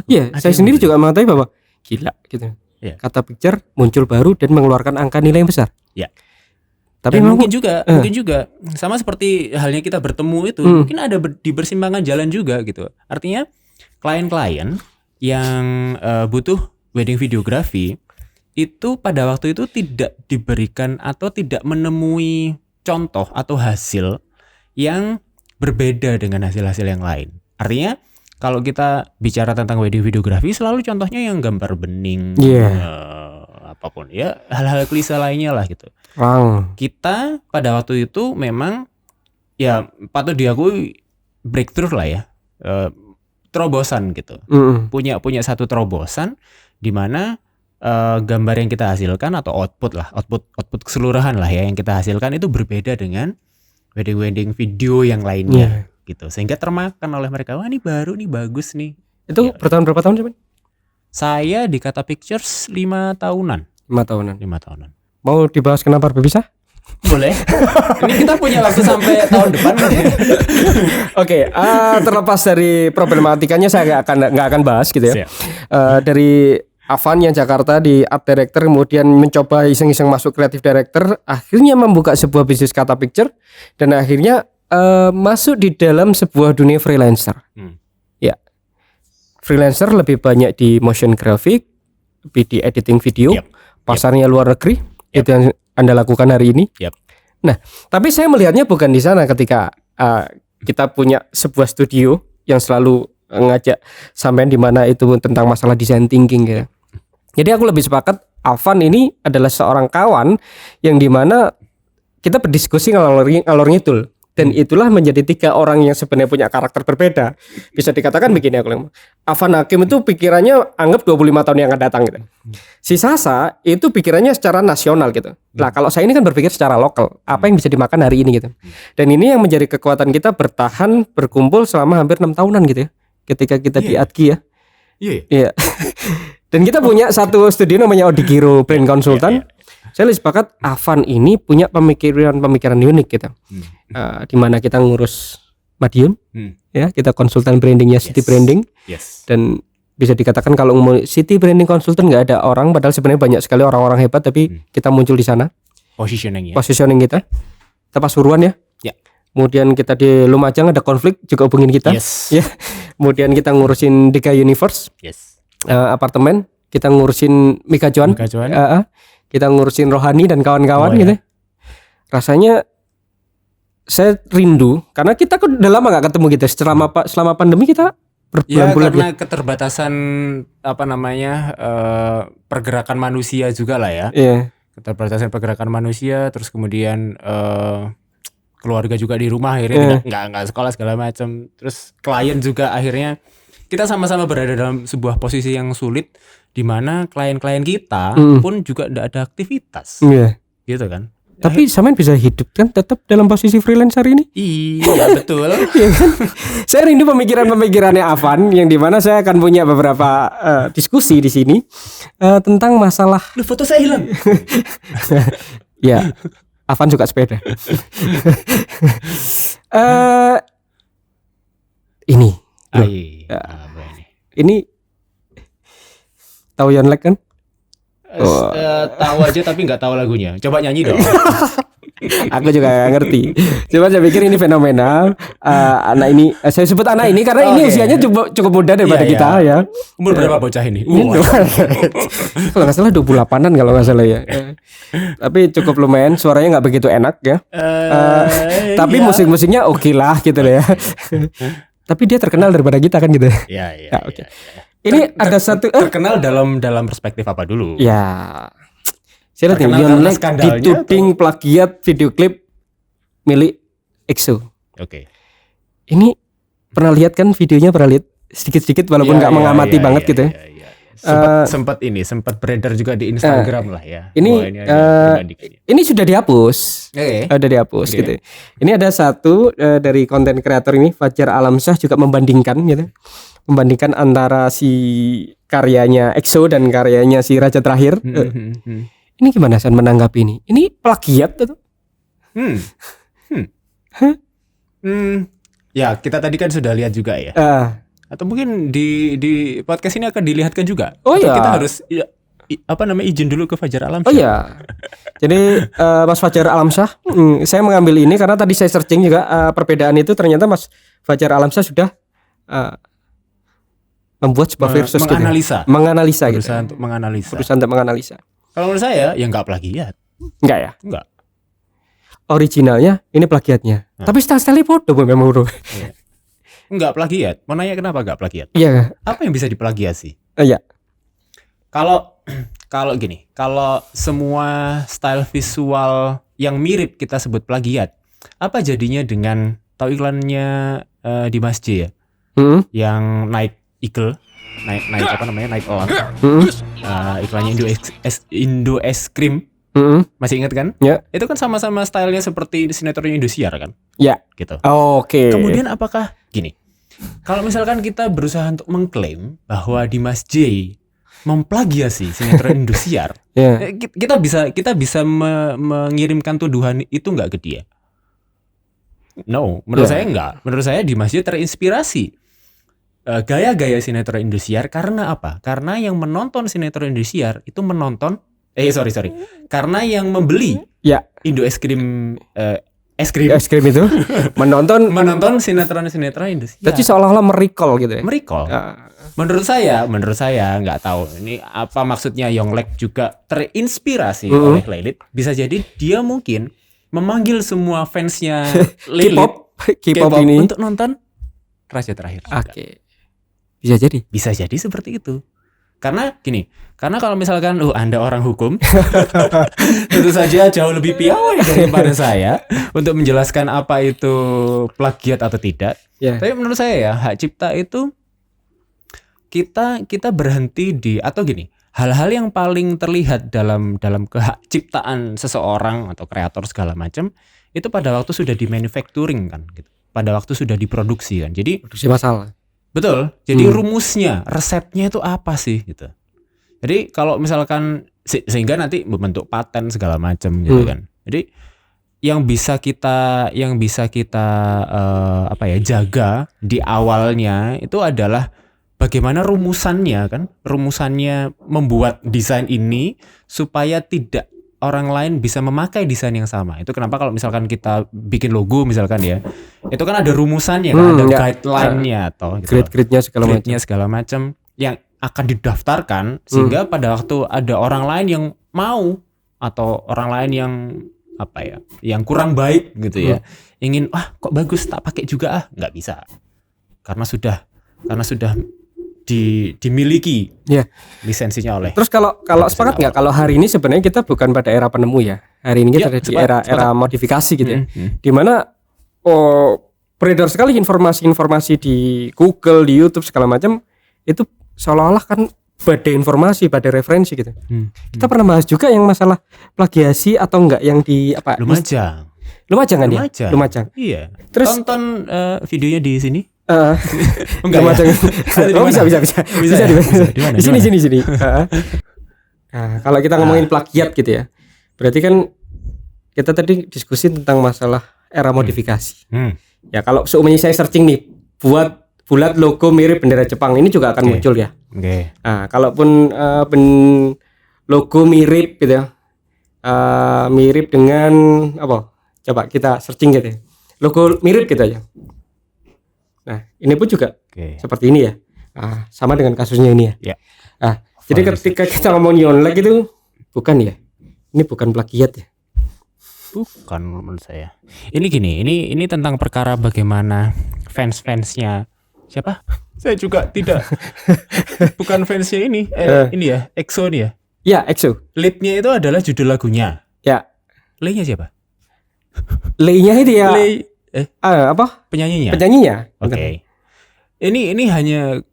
Iya, saya sendiri juga mengetahui bahwa gila gitu. Kata Picture muncul baru dan mengeluarkan angka nilai yang besar. Ya. Tapi mungkin juga sama seperti halnya kita bertemu itu, mungkin ada di persimpangan jalan juga gitu. Artinya klien-klien yang butuh wedding videography itu pada waktu itu tidak diberikan atau tidak menemui contoh atau hasil yang berbeda dengan hasil-hasil yang lain. Artinya kalau kita bicara tentang wedding videography selalu contohnya yang gambar bening, apapun ya, hal-hal klise lainnya lah gitu. Kita pada waktu itu memang ya patut diakui breakthrough lah ya, terobosan gitu. Punya satu terobosan di mana gambar yang kita hasilkan atau output keseluruhan lah ya yang kita hasilkan itu berbeda dengan wedding video yang lainnya gitu, sehingga termakan oleh mereka. Wah, ini baru nih, bagus nih. Itu bertahun berapa tahun sih? Saya di Kata Pictures 5 tahunan. 5 tahunan. Mau dibahas kenapa bisa? Boleh. Ini kita punya waktu sampai tahun depan. Oke, terlepas dari problematikanya saya nggak akan bahas gitu ya. Dari Avan yang Jakarta di art director, kemudian mencoba iseng-iseng masuk creative director, akhirnya membuka sebuah bisnis Kata Picture, dan akhirnya masuk di dalam sebuah dunia freelancer. Ya, freelancer lebih banyak di motion graphic, lebih di editing video, pasarnya luar negeri. Itu yang Anda lakukan hari ini. Nah, tapi saya melihatnya bukan di sana ketika kita punya sebuah studio yang selalu ngajak sampean di mana itu tentang masalah design thinking gitu. Jadi aku lebih sepakat Avan ini adalah seorang kawan yang dimana kita berdiskusi ngalor ngidul, dan itulah menjadi 3 orang yang sebenarnya punya karakter berbeda. Bisa dikatakan begini, aku Avan Hakim itu pikirannya anggap 25 tahun yang akan datang gitu. Si Sasa itu pikirannya secara nasional gitu. Nah, kalau saya ini kan berpikir secara lokal, apa yang bisa dimakan hari ini gitu. Dan ini yang menjadi kekuatan kita bertahan berkumpul selama hampir 6 tahunan gitu ya. Ketika kita di Adgi ya. Iya. Dan kita punya satu studio namanya Odikiro Brand Consultant. Saya lebih sepakat Avan ini punya pemikiran unik gitu. Di mana kita ngurus Madiun, ya, kita konsultan brandingnya City Branding. Dan bisa dikatakan kalau ngomong City Branding Consultant nggak ada orang, padahal sebenarnya banyak sekali orang-orang hebat, tapi kita muncul di sana. Positioning kita. Kita Pasuruan ya. Kemudian kita di Lumajang ada konflik juga hubungin kita. Ya. Kemudian kita ngurusin Dika Universe. Apartemen, kita ngurusin Mika Cuan. Kita ngurusin Rohani dan kawan-kawan gitu. Rasanya saya rindu karena kita kan udah lama gak ketemu gitu. Selama pandemi kita berbulan-bulan karena keterbatasan pergerakan manusia juga lah ya. Keterbatasan pergerakan manusia, terus kemudian keluarga juga di rumah akhirnya nggak sekolah segala macam. Terus klien juga akhirnya kita sama-sama berada dalam sebuah posisi yang sulit, di mana klien-klien kita pun juga tidak ada aktivitas, gitu kan? Tapi sampean bisa hidup kan tetap dalam posisi freelancer ini? Iya betul. Saya rindu pemikirannya Avan, yang dimana saya akan punya beberapa diskusi di sini tentang masalah. Foto saya hilang. Ya, Avan suka sepeda. Ini. Ini tahu Yonlek kan? Tahu aja tapi nggak tahu lagunya. Coba nyanyi dong. Aku juga gak ngerti. Cuma saya pikir ini fenomenal. Anak ini, saya sebut anak ini karena ini usianya cukup muda daripada kita ya. Umur berapa bocah ini? Kalau nggak salah 28-an kalau nggak salah ya. Tapi cukup lumayan, suaranya nggak begitu enak ya. Tapi musik-musiknya oke lah gitu ya. Tapi dia terkenal daripada kita kan gitu. Iya. Oke. Ini ada satu terkenal dalam perspektif apa dulu? Ya. Saya lihat Yonglek dituding plagiat video klip milik EXO. Oke. Ini pernah lihat kan videonya, pernah lihat sedikit-sedikit walaupun nggak mengamati banget gitu ya. Sempat beredar juga di Instagram lah ya. Ini sudah dihapus. Sudah dihapus gitu. Ini ada satu dari konten kreator ini, Fajar Alamsyah, juga membandingkan gitu. Membandingkan antara si karyanya EXO dan karyanya si Raja Terakhir. Ini gimana San menanggapi ini? Ini plagiat atau? Ya, kita tadi kan sudah lihat juga ya. Atau mungkin di podcast ini akan dilihatkan juga. Oh atau ya. kita harus izin dulu ke Fajar Alamsyah. Oh iya. Jadi Mas Fajar Alamsyah, saya mengambil ini karena tadi saya searching juga perbedaan itu, ternyata Mas Fajar Alamsyah sudah membuat sebuah versus menganalisa gitu. Berusaha untuk menganalisa. Kalau menurut saya ya nggak plagiat. Enggak ya? Enggak. Originalnya ini plagiatnya. Tapi style-style foto memang bro. Iya. Enggak plagiat. Mau nanya kenapa enggak plagiat? Iya. Apa yang bisa diplagiasi? Iya. Kalau gini, kalau semua style visual yang mirip kita sebut plagiat, apa jadinya dengan tahu iklannya Dimas J ya? Yang naik eagle, naik apa namanya, naik elang. Iklannya Indo es krim. Masih ingat kan? Ya. Itu kan sama-sama stylenya seperti sinetron Indosiar kan? Ya. Gitu. Oke. Kemudian apakah gini? Kalau misalkan kita berusaha untuk mengklaim bahwa Dimas J memplagiasi sinetron Indosiar, kita bisa mengirimkan tuduhan itu nggak ke dia? No, menurut saya enggak. Menurut saya Dimas J terinspirasi gaya-gaya sinetron Indosiar karena apa? Karena yang menonton sinetron Indosiar itu karena yang membeli Indo es krim itu menonton sinetron Indosiar. Jadi seolah-olah merecall gitu ya. Merecall. Menurut saya nggak tahu ini apa maksudnya. Yonglek juga terinspirasi oleh Lelit. Bisa jadi dia mungkin memanggil semua fansnya Lelit K-pop ini untuk nonton Raja Terakhir. Oke. Bisa jadi seperti itu. Karena kalau misalkan Anda orang hukum, tentu saja jauh lebih piawai daripada saya untuk menjelaskan apa itu plagiat atau tidak. Tapi menurut saya ya, hak cipta itu kita berhenti atau gini, hal-hal yang paling terlihat dalam kehak ciptaan seseorang atau kreator segala macam itu pada waktu sudah di manufacturing kan gitu. Pada waktu sudah diproduksi kan. Jadi produksi masalah. Betul. Jadi rumusnya, resepnya itu apa sih gitu. Jadi kalau misalkan sehingga nanti membentuk paten segala macam gitu kan. Jadi yang bisa kita jaga di awalnya itu adalah bagaimana rumusannya kan. Rumusannya membuat desain ini supaya tidak orang lain bisa memakai desain yang sama. Itu kenapa kalau misalkan kita bikin logo misalkan ya, itu kan ada rumusannya kan, ada guideline-nya atau gitu. Grade-nya segala macam yang akan didaftarkan sehingga pada waktu ada orang lain yang mau atau orang lain yang kurang baik gitu ya, ingin kok bagus tak pakai juga nggak bisa. Karena sudah dimiliki lisensinya oleh. Terus kalau sepakat nggak kalau hari ini sebenarnya kita bukan pada era penemu ya. Hari ini kita ada di era modifikasi gitu ya. Dimana beredar sekali informasi di Google, di YouTube segala macam itu seolah-olah kan badai informasi, badai referensi gitu. Kita pernah bahas juga yang masalah plagiasi atau enggak yang di apa? Lumajang kan ya? Lumajang. Iya. Terus tonton videonya di sini. Enggak macam. Bisa. Di sini. Nah, kalau kita ngomongin plagiat gitu ya. Berarti kan kita tadi diskusi tentang masalah era modifikasi. Ya kalau seumumnya saya searching nih buat logo mirip bendera Jepang ini juga akan muncul ya. Nah, kalaupun logo mirip gitu ya. Mirip dengan apa? Coba kita searching gitu ya. Logo mirip gitu aja. Nah, ini pun juga seperti ini ya. Sama dengan kasusnya ini ya. Jadi ketika kita ngomong Yonglek itu bukan ya. Ini bukan plagiat ya. Bukan menurut saya. Ini gini, ini tentang perkara bagaimana fans-fansnya siapa? Saya juga tidak. Bukan fansnya ini. Ini ya, EXO nih ya. Ya, EXO. Lead-nya itu adalah judul lagunya. Ya. Lay-nya siapa? Lay-nya itu ya. Lay, apa? Penyanyinya. Oke. Ini hanya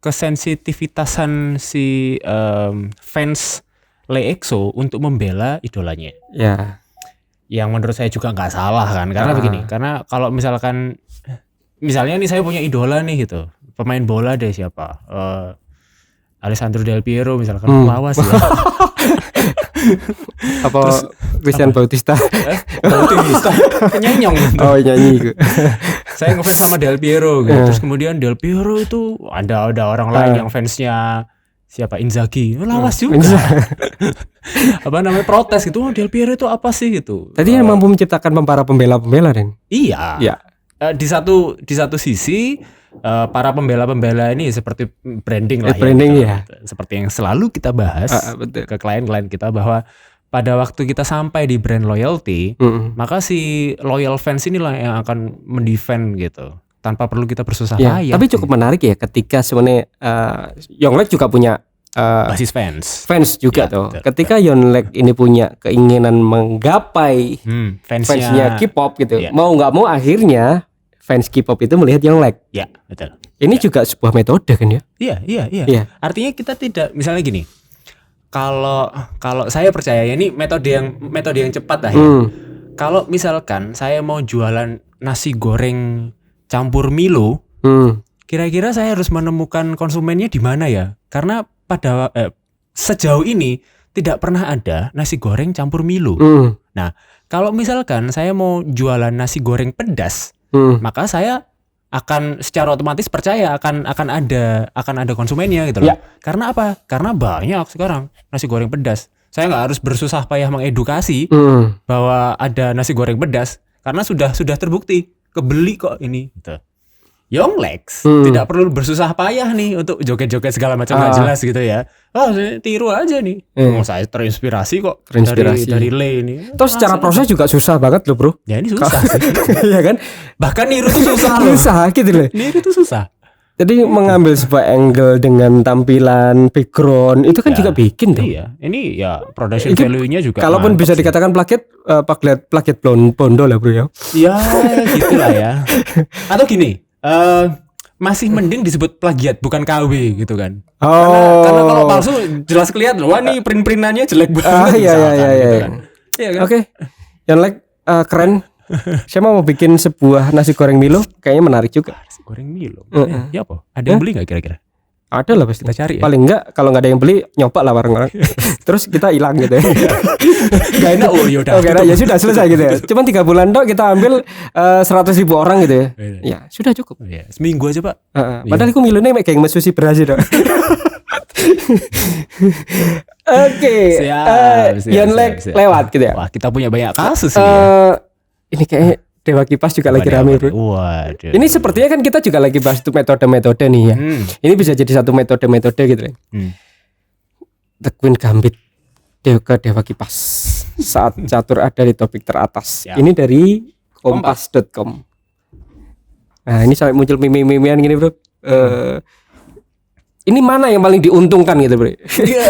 kesensitivitasan si fans Lay EXO untuk membela idolanya. Ya. Yang menurut saya juga nggak salah kan, karena begini. Karena kalau misalnya nih saya punya idola nih gitu, pemain bola deh siapa? Alessandro Del Piero misalkan, lawas ya. Apa Christian Bautista? Bautista nyenyong gitu. Oh, nyanyi. Saya ngefans sama Del Piero gitu. Terus kemudian Del Piero itu ada orang lain yang fansnya siapa? Inzaghi. Lawas juga. Apa namanya, protes gitu. Del Piero itu apa sih gitu. Tadi yang mampu menciptakan para pembela-pembela kan? Iya. Ya. Di satu sisi para pembela-pembela ini seperti branding lah branding ya. Seperti yang selalu kita bahas betul. ke klien-klien kita, bahwa pada waktu kita sampai di brand loyalty, maka si loyal fans inilah yang akan mendefend gitu, tanpa perlu kita bersusah payah. Tapi cukup menarik ya ketika sebenarnya Yonglek juga punya basis fans juga ya, tuh. betul. Ketika Yonglek ini punya keinginan menggapai fansnya K-pop gitu, mau nggak mau akhirnya fans K-pop itu melihat Yonglek. Ya, betul. Ini juga sebuah metode kan ya? Iya. Artinya kita tidak, misalnya gini. Kalau saya percaya ya, ini metode yang cepat lah ya. Kalau misalkan saya mau jualan nasi goreng campur Milo, kira-kira saya harus menemukan konsumennya di mana ya? Karena pada sejauh ini tidak pernah ada nasi goreng campur Milo. Nah, kalau misalkan saya mau jualan nasi goreng pedas, maka saya akan secara otomatis percaya akan ada konsumennya gitu loh. Karena apa? Karena banyak sekarang nasi goreng pedas. Saya nggak harus bersusah payah mengedukasi bahwa ada nasi goreng pedas, karena sudah terbukti kebeli kok ini. Gitu. Yonglek tidak perlu bersusah payah nih untuk joget-joget segala macam nggak jelas gitu ya. Tiru aja nih. Saya terinspirasi kok dari Lay ini. Terus secara proses juga susah banget loh, Bro. Ya ini susah sih. Iya kan? Bahkan niru tuh susah loh. Susah gitu loh. Niru tuh susah. Jadi mengambil sebuah angle dengan tampilan background itu kan juga bikin tuh. Iya, ini ya production value-nya juga. Kalaupun bisa dikatakan plagiat Bondo lah, Bro ya. Ya, gitulah ya. Atau gini, masih mending disebut plagiat bukan KW gitu kan. Karena kalau palsu jelas kelihatan, wah nih print-printannya jelek banget. Iya. Gitu kan. Iya kan? Oke. Yonglek keren. Saya mau bikin sebuah nasi goreng Milo, kayaknya menarik juga. Nasi goreng Milo. Ya apa? Ada yang beli nggak kira-kira? Ada lah pasti. Kita cari ya. Paling enggak kalau nggak ada yang beli, nyoba lah orang-orang. Terus kita hilang gitu ya. Gak enak, ya sudah selesai gitu ya. Cuman 3 bulan dok kita ambil 100.000 orang gitu ya. Ya sudah cukup. Seminggu aja Pak. Padahal aku milihnya kayak mesusi beras dok. Oke. Yonglek lewat gitu ya. Wah, kita punya banyak kasus ini. Ini kayak Dewa Kipas juga lagi rame, Bro. Waduh. Ini sepertinya kan kita juga lagi bahas tuh metode-metode nih ya. Ini bisa jadi satu metode-metode gitu ya. The Queen Gambit Dewa Kipas saat catur ada di topik teratas. Ini dari kompas.com. Nah, ini sampai muncul meme-memean gini, Bro. Ini mana yang paling diuntungkan gitu, Bro?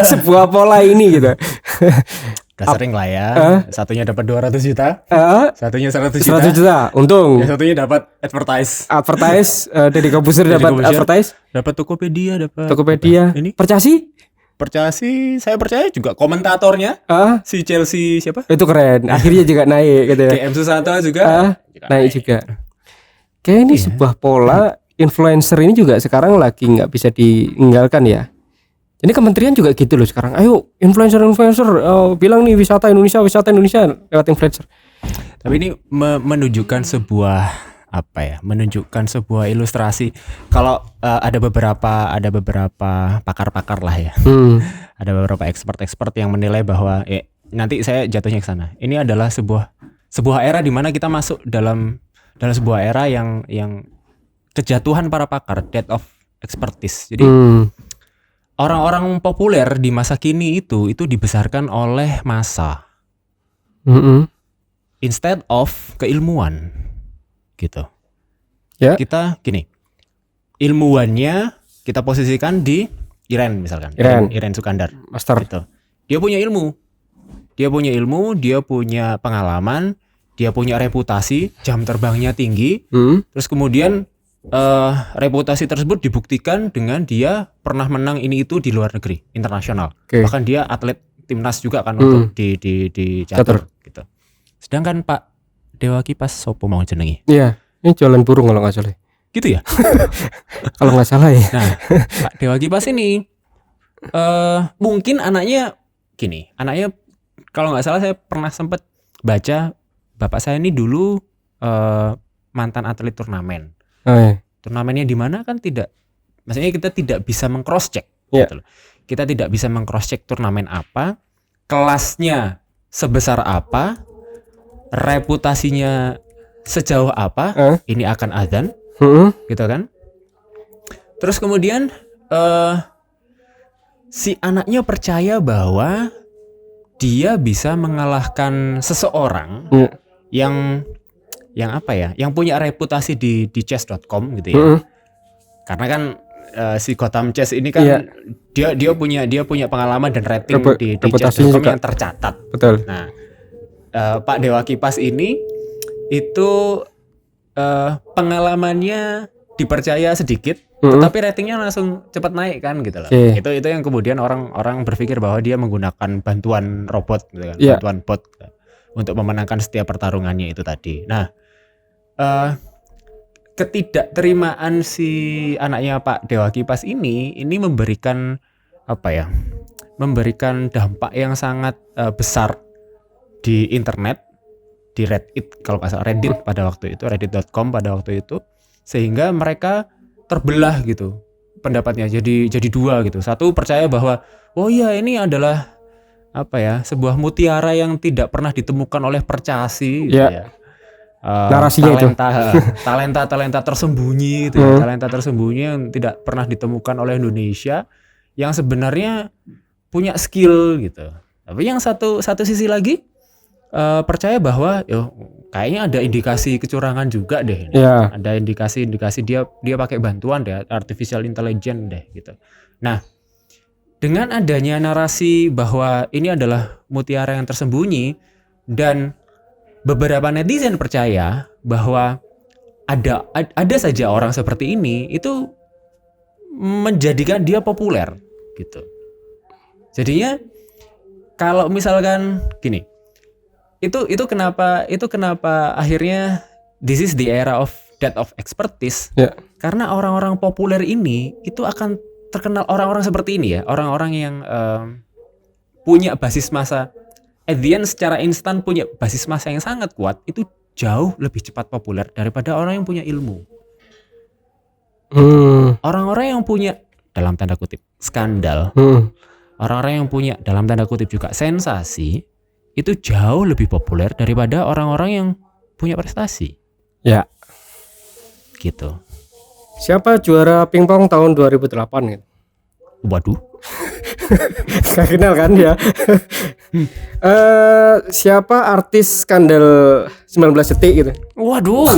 Sebuah pola ini gitu. Sering lah ya. Satunya dapat 200 juta. Satunya 100 juta. 100 juta untung. Yang satunya dapat advertise. Dari Kobuser dapat advertise. Dapat Tokopedia, Ini Percasi, saya percaya juga komentatornya. Si Chelsea siapa? Itu keren. Akhirnya juga naik gitu ya. KM Susanto juga naik juga. Kayak ini sebuah pola influencer ini juga sekarang lagi nggak bisa ditinggalkan ya. Ini kementerian juga gitu loh sekarang. Ayo influencer bilang nih wisata Indonesia lewat influencer. Tapi ini menunjukkan sebuah ilustrasi. Kalau ada beberapa pakar-pakar lah ya. ada beberapa expert yang menilai bahwa nanti saya jatuhnya ke sana. Ini adalah sebuah era di mana kita masuk dalam sebuah era yang kejatuhan para pakar, death of expertise. Jadi orang-orang populer di masa kini itu dibesarkan oleh massa. Instead of keilmuan. Gitu. Ya. Kita gini. Ilmuwannya kita posisikan di Iren misalkan. Iren Sukandar. Master. Gitu. Dia punya ilmu, dia punya pengalaman, dia punya reputasi, jam terbangnya tinggi. Terus kemudian reputasi tersebut dibuktikan dengan dia pernah menang ini itu di luar negeri, internasional. Bahkan dia atlet timnas juga kan untuk di catur gitu. Sedangkan Pak Dewa Kipas sopo mau jenengi? Iya, ini jualan burung kalau nggak salah. Gitu ya? Kalau nggak salah ya. Nah, Pak Dewa Kipas ini mungkin anaknya kalau nggak salah saya pernah sempat baca bapak saya ini dulu mantan atlet turnamen. Turnamennya di mana kan maksudnya kita tidak bisa meng-cross check. Gitu loh. Kita tidak bisa meng-cross check turnamen apa, kelasnya sebesar apa, reputasinya sejauh apa, ini akan adzan, gitu kan? Terus kemudian si anaknya percaya bahwa dia bisa mengalahkan seseorang yang apa ya, yang punya reputasi di chess.com gitu ya. Karena kan si Gotham Chess ini kan dia punya pengalaman dan rating di chess.com yang tercatat. Betul. Nah, Pak Dewa Kipas ini itu pengalamannya dipercaya sedikit, tetapi ratingnya langsung cepat naik kan gitu loh. Itu yang kemudian orang berpikir bahwa dia menggunakan bantuan robot gitu kan, bantuan bot untuk memenangkan setiap pertarungannya itu tadi. Nah, ketidakterimaan si anaknya Pak Dewa Kipas ini memberikan memberikan dampak yang sangat besar di internet, di Reddit kalau nggak salah, Reddit pada waktu itu, reddit.com pada waktu itu, sehingga mereka terbelah gitu pendapatnya, jadi dua gitu. Satu percaya bahwa ini adalah sebuah mutiara yang tidak pernah ditemukan oleh percasi gitu ya. Narasinya talenta tersembunyi gitu, talenta tersembunyi yang tidak pernah ditemukan oleh Indonesia, yang sebenarnya punya skill gitu. Tapi yang satu sisi lagi percaya bahwa kayaknya ada indikasi kecurangan juga deh. Ada indikasi dia pakai bantuan deh, artificial intelligence deh gitu. Nah, dengan adanya narasi bahwa ini adalah mutiara yang tersembunyi, dan beberapa netizen percaya bahwa ada saja orang seperti ini, itu menjadikan dia populer gitu. Jadinya kalau misalkan gini, itu kenapa akhirnya this is the era of death of expertise. Karena orang-orang populer ini itu akan terkenal, orang-orang seperti ini ya, orang-orang yang punya basis massa, at the end secara instan punya basis massa yang sangat kuat, itu jauh lebih cepat populer daripada orang yang punya ilmu. Orang-orang yang punya dalam tanda kutip skandal, orang-orang yang punya dalam tanda kutip juga sensasi, itu jauh lebih populer daripada orang-orang yang punya prestasi. Ya. Gitu. Siapa juara pingpong tahun 2008 gitu? Waduh. Gak kenal kan ya? Siapa artis skandal 19 detik gitu? Waduh.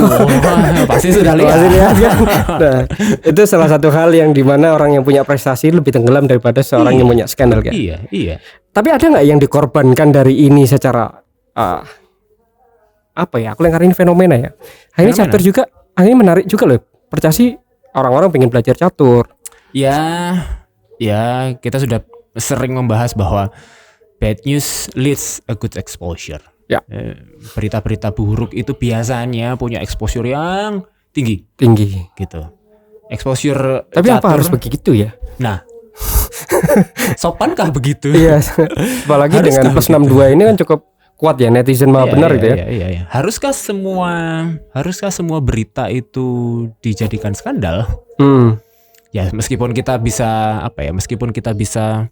Pasti sudah lihat. Kan? Nah, itu salah satu hal yang dimana orang yang punya prestasi lebih tenggelam daripada seorang yang punya skandal kan? Iya. Tapi ada nggak yang dikorbankan dari ini secara aku lengkarin fenomena ya. Ini catur juga, ini menarik juga loh. Percasi orang-orang pengen belajar catur. Ya, kita sudah sering membahas bahwa bad news leads a good exposure. Ya. Berita-berita buruk itu biasanya punya exposure yang tinggi gitu. Exposure. Tapi catur, apa harus begitu ya? Nah, sopankah begitu? Iya, apalagi dengan plus 62 ini kan cukup kuat ya, netizen mah benar gitu ya. Iya. Haruskah semua berita itu dijadikan skandal? Ya, meskipun kita bisa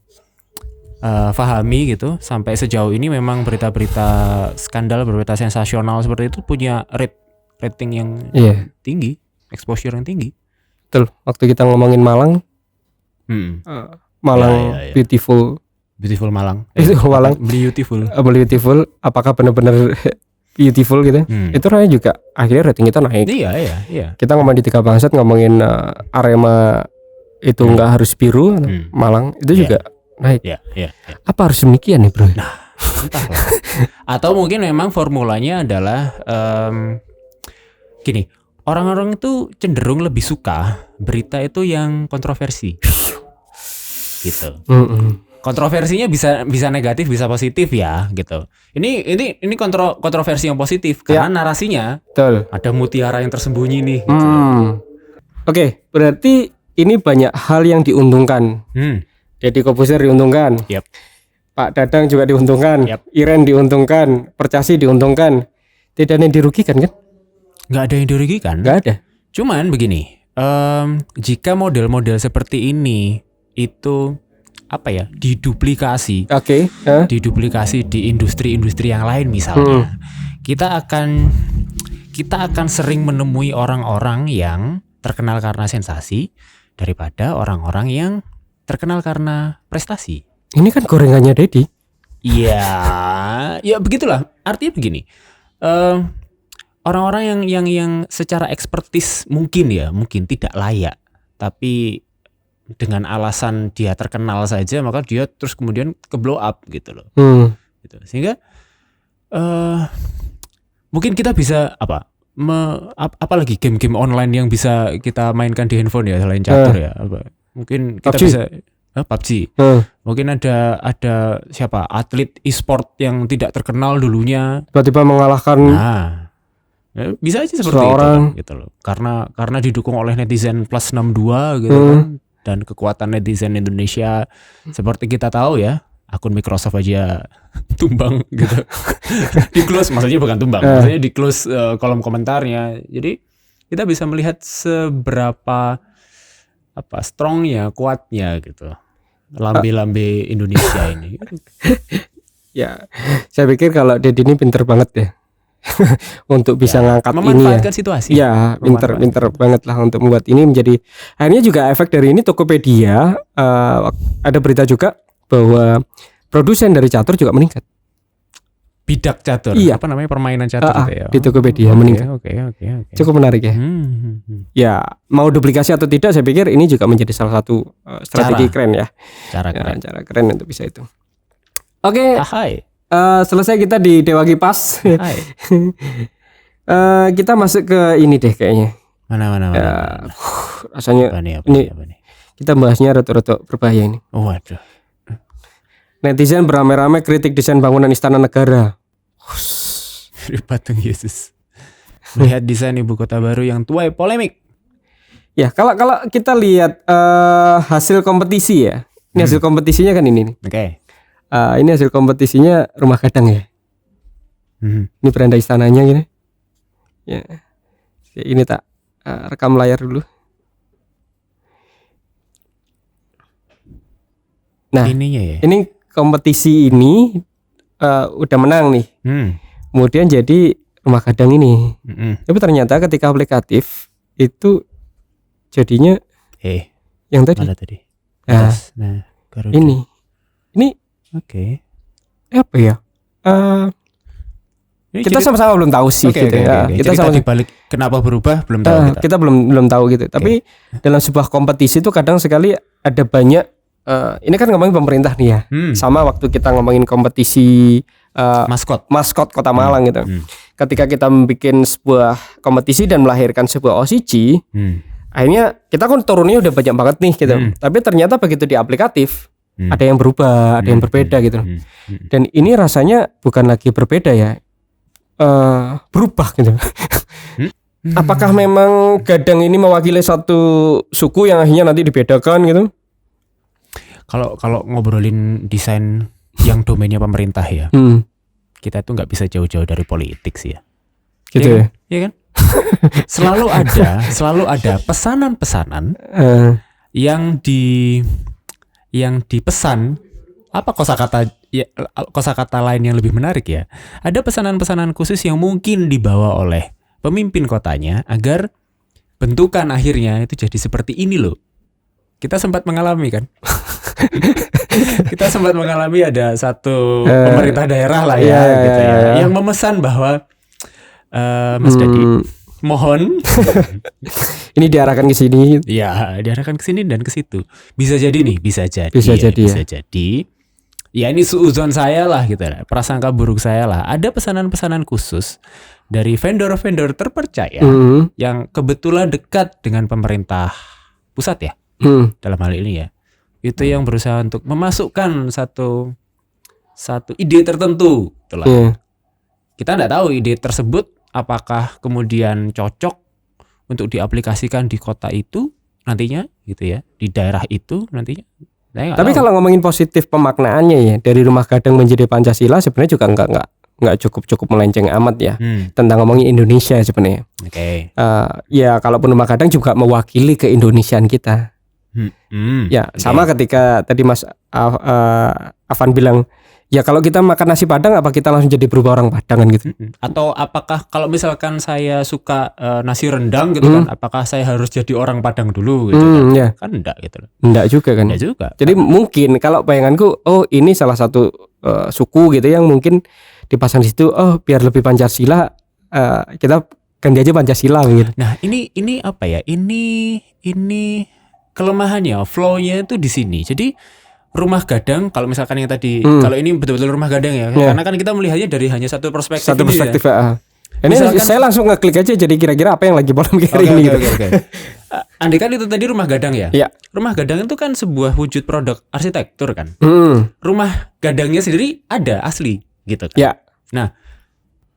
pahami gitu. Sampai sejauh ini memang berita-berita skandal, berita sensasional seperti itu punya rating yang tinggi, exposure yang tinggi. Betul. Waktu kita ngomongin Malang, Malang beautiful Malang. Malang. Beautiful. Apakah benar-benar beautiful gitu? Itu rasanya juga akhirnya rating kita naik. Iya. Kita ngomong di Tiga Bangsat ngomongin Arema itu nggak harus biru, Malang itu juga naik. Iya. Apa harus demikian nih, bro? Nah, entahlah. Atau mungkin memang formulanya adalah gini, orang-orang itu cenderung lebih suka berita itu yang kontroversi, gitu. Kontroversinya bisa negatif, bisa positif ya, gitu. Ini kontroversi yang positif karena narasinya ada mutiara yang tersembunyi nih. Gitu. Oke, berarti ini banyak hal yang diuntungkan. Deddy Corbuzier diuntungkan. Pak Dadang juga diuntungkan. Iren diuntungkan. Percasi diuntungkan. Tidak ada yang dirugikan kan? Nggak ada yang dirugikan. Nggak ada. Cuman begini, jika model-model seperti ini itu diduplikasi, diduplikasi di industri-industri yang lain misalnya, kita akan sering menemui orang-orang yang terkenal karena sensasi daripada orang-orang yang terkenal karena prestasi. Ini kan gorengannya Deddy. Iya, ya begitulah. Artinya begini, orang-orang yang secara ekspertis mungkin tidak layak, tapi dengan alasan dia terkenal saja maka dia terus kemudian ke blow up gitu loh. Gitu. Sehingga mungkin kita bisa apalagi game-game online yang bisa kita mainkan di handphone ya selain catur ya. Mungkin kita PUBG. bisa PUBG. Mungkin ada siapa atlet e-sport yang tidak terkenal dulunya tiba-tiba mengalahkan bisa aja seperti itu gitu loh. Karena didukung oleh netizen plus 62 gitu kan, dan kekuatan netizen Indonesia seperti kita tahu ya, akun Microsoft aja tumbang gitu. Di close, maksudnya bukan tumbang, maksudnya di close kolom komentarnya. Jadi kita bisa melihat seberapa strongnya, kuatnya gitu lambe-lambe Indonesia ini. Ya, saya pikir kalau Deddy ini pinter banget ya. Untuk bisa ngangkat ini ya. Memanfaatkan situasi. Ya, pinter banget lah untuk membuat ini menjadi. Akhirnya juga efek dari ini Tokopedia, ada berita juga bahwa produsen dari catur juga meningkat. Bidak catur. Iya. Apa namanya, permainan catur gitu ya. Di Tokopedia meningkat. Oke. Cukup menarik ya. Ya, mau duplikasi atau tidak, saya pikir ini juga menjadi salah satu strategi keren ya. Cara keren untuk bisa itu. Oke. Selesai kita di Dewa Kipas. Kita masuk ke ini deh kayaknya. Mana. Rasanya apa nih? Kita bahasnya rada-rada berbahaya ini. Waduh. Netizen beramai-ramai kritik desain bangunan Istana Negara. Patung Yesus. Melihat desain ibu kota baru yang tuai polemik. Ya, kalau kita lihat hasil kompetisi ya. Ini hasil kompetisinya kan ini nih. Oke. Ini hasil kompetisinya Rumah Gadang ya. Ini beranda istananya gini. Ya. Ini tak rekam layar dulu. Nah, ininya ya. Ini kompetisi ini udah menang nih. Kemudian jadi Rumah Gadang ini. Tapi ternyata ketika aplikatif itu jadinya yang tadi. Mana tadi? Nah, Garuda. ini Oke. Apa ya? Kita sama-sama belum tahu sih gitu ya. Kita sama dibalik kenapa berubah belum tahu kita belum tahu gitu. Tapi dalam sebuah kompetisi itu kadang sekali ada banyak ini kan ngomongin pemerintah nih ya. Sama waktu kita ngomongin kompetisi maskot Kota Malang gitu. Ketika kita bikin sebuah kompetisi dan melahirkan sebuah OCG, akhirnya kita kan turunnya udah banyak banget nih gitu. Tapi ternyata begitu di aplikatif ada yang berubah, ada yang berbeda gitu. Dan ini rasanya bukan lagi berbeda ya, berubah gitu. Apakah memang Gadang ini mewakili satu suku yang akhirnya nanti dibedakan gitu? Kalau ngobrolin desain yang domainnya pemerintah ya, kita tuh nggak bisa jauh-jauh dari politik sih ya. Gitu ya? Iya kan? Selalu ada pesanan-pesanan yang dipesan apa kosakata lain yang lebih menarik ya. Ada pesanan-pesanan khusus yang mungkin dibawa oleh pemimpin kotanya agar bentukan akhirnya itu jadi seperti ini loh. Kita sempat mengalami kan? Kita sempat mengalami ada satu pemerintah daerah lah ya, gitu ya, yang memesan bahwa Mas Dadi, mohon ini diarahkan ke sini. Ya, diarahkan ke sini dan ke situ. Bisa jadi nih, bisa jadi. Ya ini suuzon saya lah gitu lah, prasangka buruk saya lah. Ada pesanan-pesanan khusus dari vendor-vendor terpercaya yang kebetulan dekat dengan pemerintah pusat ya. Dalam hal ini ya. Itu yang berusaha untuk memasukkan satu ide tertentu, itulah. Kita enggak tahu ide tersebut apakah kemudian cocok untuk diaplikasikan di kota itu nantinya gitu ya, di daerah itu nantinya. Tapi kalau ngomongin positif pemaknaannya ya, dari Rumah Gadang menjadi Pancasila sebenarnya juga enggak cukup melenceng amat ya. Tentang ngomongin Indonesia sebenarnya. Oke. Ya kalaupun Rumah Gadang juga mewakili keindonesiaan kita. Ya sama ketika tadi Mas Afan bilang, ya kalau kita makan nasi Padang apa kita langsung jadi berubah orang Padang kan gitu. Atau apakah kalau misalkan saya suka nasi rendang gitu kan, apakah saya harus jadi orang Padang dulu gitu kan? Ya. Kan enggak gitu loh. Enggak juga kan. Enggak juga. Jadi mungkin kalau bayanganku, oh ini salah satu suku gitu yang mungkin dipasang di situ, oh biar lebih Pancasila, kita ganti aja Pancasila gitu. Nah, ini apa ya? Ini kelemahannya, flow-nya itu di sini. Jadi Rumah Gadang, kalau misalkan yang tadi, kalau ini betul-betul Rumah Gadang ya, karena kan kita melihatnya dari hanya satu perspektif. Ya. Ini misalkan, saya langsung ngeklik aja, jadi kira-kira apa yang lagi polemik hari ini. Okay. Andai kan itu tadi Rumah Gadang ya. Rumah Gadang itu kan sebuah wujud produk arsitektur kan. Rumah Gadangnya sendiri ada asli gitu kan. Ya. Nah,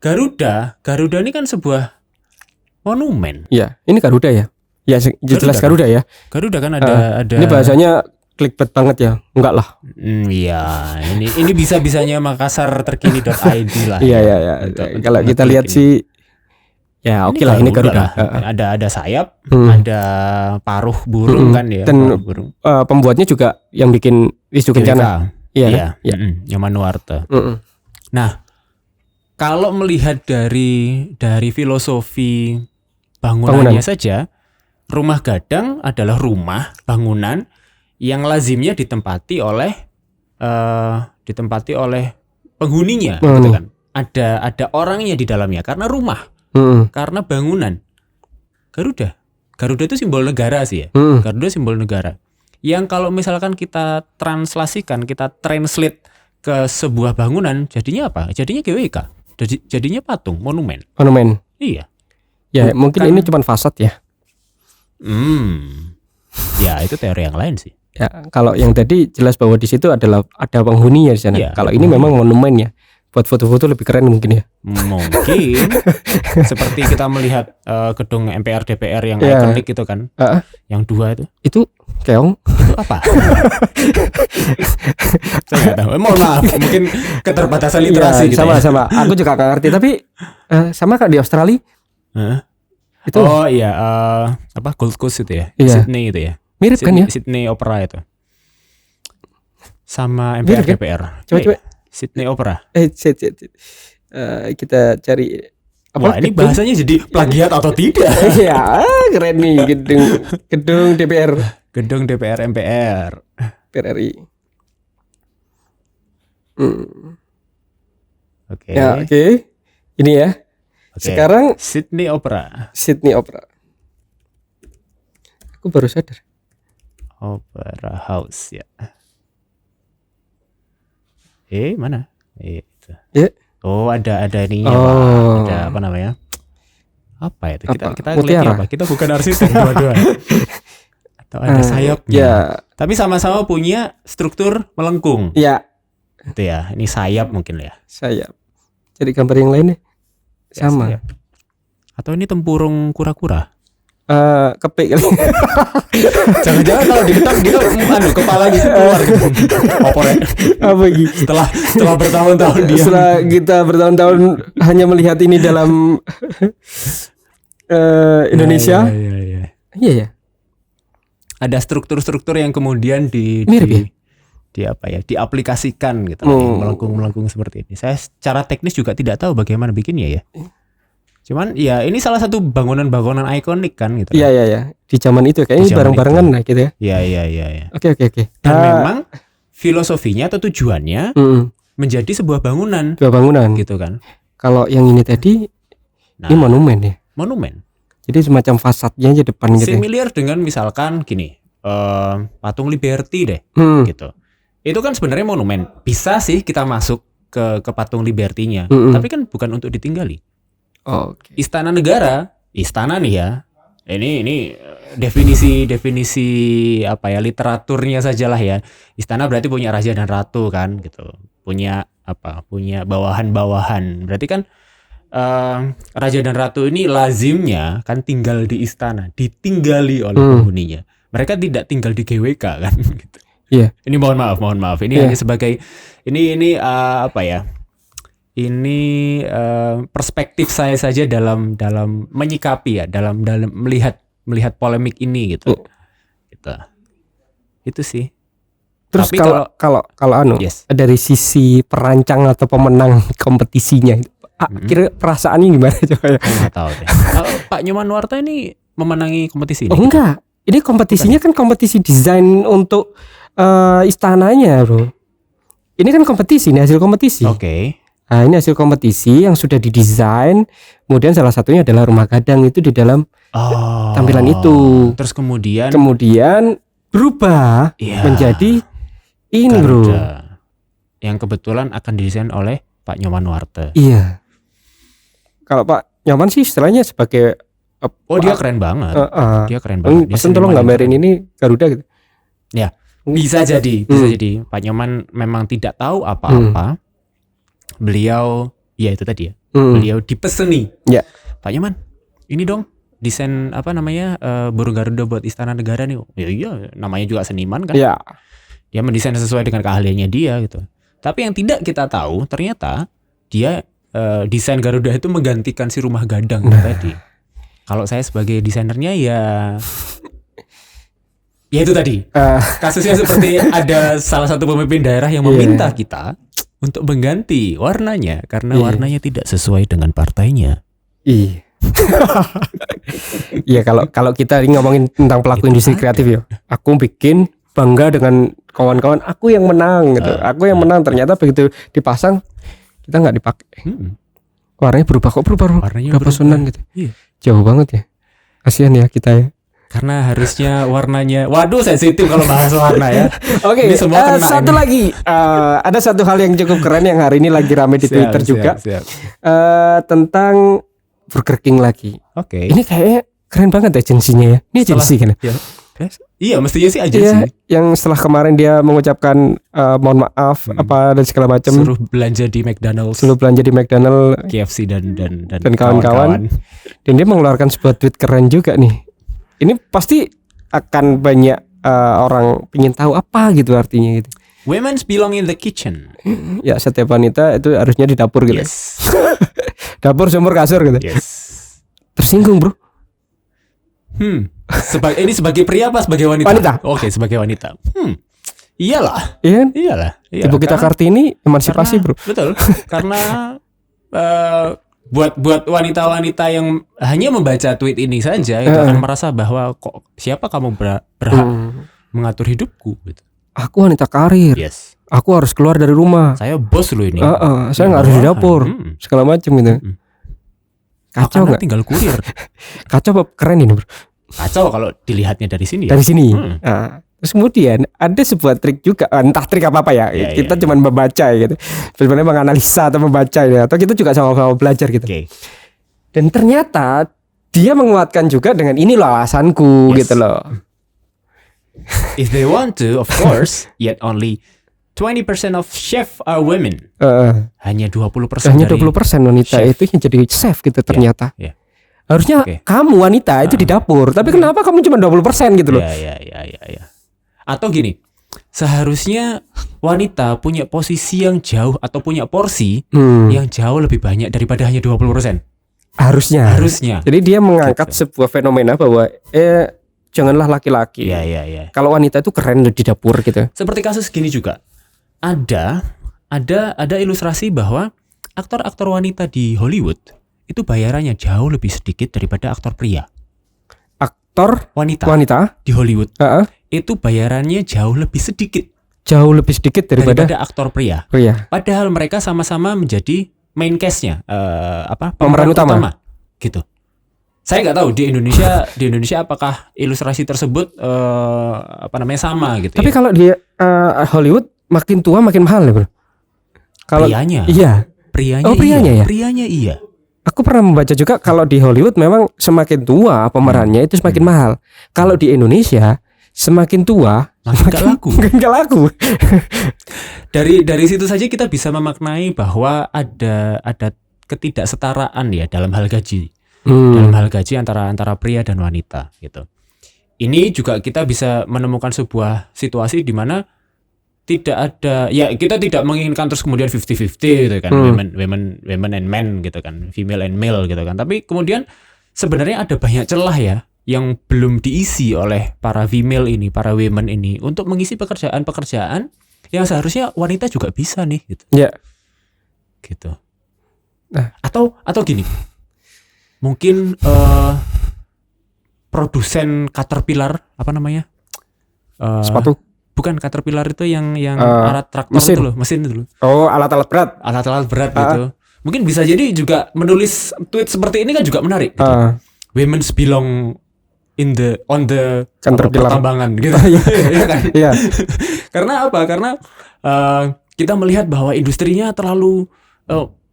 Garuda ini kan sebuah monumen. Ya, ini Garuda ya. Ya jelas Garuda ya. Garuda kan ada. Ini bahasanya clickbait banget ya, enggak lah. Iya, ini bisa-bisanya Makassar terkini.id lah. Iya. Kalau kita lihat sih, ya oke lah, ini Garuda. Ada sayap, ada paruh burung kan ya. Dan pembuatnya juga yang bikin Wisnu Kencana. Iya. Nyomanuarta. Nah, kalau melihat dari filosofi bangunannya saja, Rumah Gadang adalah rumah bangunan yang lazimnya ditempati oleh penghuninya, gitu kan. Ada orangnya di dalamnya karena rumah, karena bangunan. Garuda itu simbol negara sih ya. Garuda simbol negara. Yang kalau misalkan kita translate ke sebuah bangunan, jadinya apa? Jadinya GWK. Jadinya patung, monumen. Iya. Ya, mungkin ini cuma fasad ya. Ya itu teori yang lain sih. Ya, kalau yang tadi jelas bahwa di situ ada penghuninya di sana. Kalau ini memang monumen ya. Buat foto-foto lebih keren mungkin ya. Mungkin. Seperti kita melihat gedung MPR DPR yang ikonik itu kan. Yang dua itu. Itu keong. Itu apa? Saya nggak tahu. Mohon maaf, mungkin keterbatasan literasi gitu. Sama. Aku juga nggak ngerti. Tapi sama kan di Australia. Itu iya, Gold Coast itu ya, Sydney itu ya, mirip kan ya, Sydney Opera itu, sama MPR DPR. Coba. Sydney Opera. Kita cari. Wah, ini bahasanya jadi plagiat atau tidak? Iya, keren nih gedung DPR. Gedung DPR MPR. PRRI. Oke. Ya, oke. Ini ya. Sekarang Sydney Opera. Aku baru sadar. Opera House ya. Mana? Itu. Ya. Oh, ada ininya, Pak. Ada apa namanya? Apa itu? Kita lihat apa? Kita bukan arsitek dua-dua. Atau ada sayapnya. Ya. Tapi sama-sama punya struktur melengkung. Ya. Itu ya. Ini sayap mungkin ya. Sayap. Jadi gambar yang lain nih. Sama. Sayap. Atau ini tempurung kura-kura? Kepik kali. Jangan-jangan kalau diketok gitu kepala gitu keluar gitu. Apa gitu? Setelah bertahun-tahun dia. Setelah kita bertahun-tahun hanya melihat ini dalam Indonesia. Iya ya. Ada struktur-struktur yang kemudian diaplikasikan gitu, yang melengkung seperti ini. Saya secara teknis juga tidak tahu bagaimana bikinnya ya. Cuman ya ini salah satu bangunan-bangunan ikonik kan gitu. Iya. Di zaman itu kayaknya bareng-barengan lah gitu ya. Iya. Oke. Dan memang filosofinya atau tujuannya menjadi sebuah bangunan. Gitu kan. Kalau yang ini tadi ini monumen ya. Monumen. Jadi semacam fasadnya aja depan gitu. Similar dengan misalkan gini, patung Liberty deh, gitu. Itu kan sebenarnya monumen. Bisa sih kita masuk ke patung Liberty-nya, tapi kan bukan untuk ditinggali. Okay. Istana negara, istana nih ya. Ini definisi apa ya, literaturnya sajalah ya. Istana berarti punya raja dan ratu kan gitu. Punya bawahan-bawahan. Berarti kan raja dan ratu ini lazimnya kan tinggal di istana, ditinggali oleh penghuninya. Mereka tidak tinggal di GWK kan gitu. Iya. Ini mohon maaf. Ini hanya sebagai ini apa ya? Ini perspektif saya saja dalam menyikapi ya, dalam melihat polemik ini gitu. Gitu. Itu sih. Terus kalau dari sisi perancang atau pemenang kompetisinya, kira perasaannya gimana coba ya? Nggak tahu deh. Pak Nyoman Nuarta ini memenangi kompetisi ini? Oh enggak, ini kompetisinya kan kompetisi desain untuk istananya, bro. Ini kan kompetisi, ini hasil kompetisi. Oke. Nah, ini hasil kompetisi yang sudah didesain. Kemudian salah satunya adalah rumah gadang itu di dalam tampilan itu. Terus kemudian berubah menjadi ini, Garuda, bro. Yang kebetulan akan didesain oleh Pak Nyoman Nuarta. Iya. Kalau Pak Nyoman sih istilahnya sebagai dia keren banget. Dia keren banget. Pesan tolong gambarin ini Garuda gitu. Ya, bisa jadi Pak Nyoman memang tidak tahu apa-apa. Beliau ya itu tadi ya. Beliau dipeseni. Ya. Pak Nyoman, ini dong desain apa namanya burung Garuda buat Istana Negara nih. Ya iya, namanya juga seniman kan. Ya. Dia mendesain sesuai dengan keahliannya dia gitu. Tapi yang tidak kita tahu ternyata dia desain Garuda itu menggantikan si rumah gadang tadi. Kalau saya sebagai desainernya ya itu tadi. Kasusnya seperti ada salah satu pemimpin daerah yang meminta kita untuk mengganti warnanya karena warnanya tidak sesuai dengan partainya. Iya. Iya, kalau kita ngomongin tentang pelaku industri kreatif ya, aku bikin bangga dengan kawan-kawan aku yang menang gitu. Aku yang menang, ternyata begitu dipasang kita nggak dipakai. Warnanya berubah Warnanya berubah sunan gitu. Iya. Jauh banget ya. Kasihan ya kita ya. Karena harusnya warnanya, waduh sensitif kalau bahas warna ya. Oke, satu ini. lagi, ada satu hal yang cukup keren yang hari ini lagi rame di Twitter juga, tentang Burger King lagi. Oke. Ini kayaknya keren banget agensinya ya. Ini agensi kan? Ya. Iya, mestinya sih agensi. Yang setelah kemarin dia mengucapkan mohon maaf apa dan segala macam. Suruh belanja di McDonald's. KFC dan kawan-kawan. Dan dia mengeluarkan sebuah tweet keren juga nih. Ini pasti akan banyak orang ingin tahu apa gitu artinya gitu. Women's belong in the kitchen. Ya, setiap wanita itu harusnya di dapur gitu. Yes. Dapur, sumur, kasur gitu. Yes. Tersinggung, bro. Ini sebagai pria apa sebagai wanita? Oke, sebagai wanita. Iyalah. Iyalah. Ibu kita Kartini emansipasi, bro. Betul. Karena buat wanita-wanita yang hanya membaca tweet ini saja itu akan merasa bahwa kok siapa kamu berhak mengatur hidupku gitu. Aku wanita karir. Yes. Aku harus keluar dari rumah. Saya bos loh ini. Saya nggak harus di dapur. Segala macam gitu. Kacau nggak? Tinggal kurir. Kacau apa keren ini, bro? Kacau kalau dilihatnya dari sini. Dari sini. Terus kemudian ada sebuah trik juga, entah trik apa ya. Kita cuma membaca gitu. Sebenarnya menganalisa atau membaca ya. Atau kita juga sama-sama belajar gitu. Okay. Dan ternyata dia menguatkan juga dengan ini loh alasanku gitu loh. If they want to, of course, yet only 20% of chef are women. Hanya 20%. Hanya 20% wanita chef. Itu yang jadi chef gitu ternyata. Harusnya kamu wanita itu di dapur, tapi kenapa kamu cuma 20% gitu loh? Ya. Atau gini, seharusnya wanita punya posisi yang jauh atau punya porsi yang jauh lebih banyak daripada hanya 20%. Harusnya. Jadi dia mengangkat sebuah fenomena bahwa janganlah laki-laki. Iya. Kalau wanita itu keren di dapur gitu. Seperti kasus gini juga. Ada ilustrasi bahwa aktor-aktor wanita di Hollywood itu bayarannya jauh lebih sedikit daripada aktor pria. Aktor wanita di Hollywood itu bayarannya jauh lebih sedikit daripada aktor pria. Padahal mereka sama-sama menjadi main cast-nya, pemeran utama gitu. Saya nggak tahu di Indonesia apakah ilustrasi tersebut sama gitu. Tapi kalau di Hollywood makin tua makin mahal ya, bro. Kalau prianya iya. Aku pernah membaca juga kalau di Hollywood memang semakin tua pemerannya itu semakin mahal. Kalau di Indonesia semakin tua makin nggak laku. Dari situ saja kita bisa memaknai bahwa ada ketidaksetaraan ya dalam hal gaji. Dalam hal gaji antara pria dan wanita gitu. Ini juga kita bisa menemukan sebuah situasi di mana tidak ada, ya kita tidak menginginkan terus kemudian 50-50 gitu kan, women and men gitu kan, female and male gitu kan. Tapi kemudian sebenarnya ada banyak celah ya yang belum diisi oleh para female ini, para women ini untuk mengisi pekerjaan-pekerjaan yang seharusnya wanita juga bisa nih gitu. Ya. Gitu. Nah, atau gini. Mungkin produsen Caterpillar sepatu. Bukan Caterpillar itu yang alat traktor mesin itu loh. Oh, alat-alat berat. Alat-alat berat gitu. Mungkin bisa jadi juga menulis tweet seperti ini kan juga menarik gitu. Women belong on the pertambangan gitu. Iya kan? Iya. Karena apa? Karena kita melihat bahwa industrinya terlalu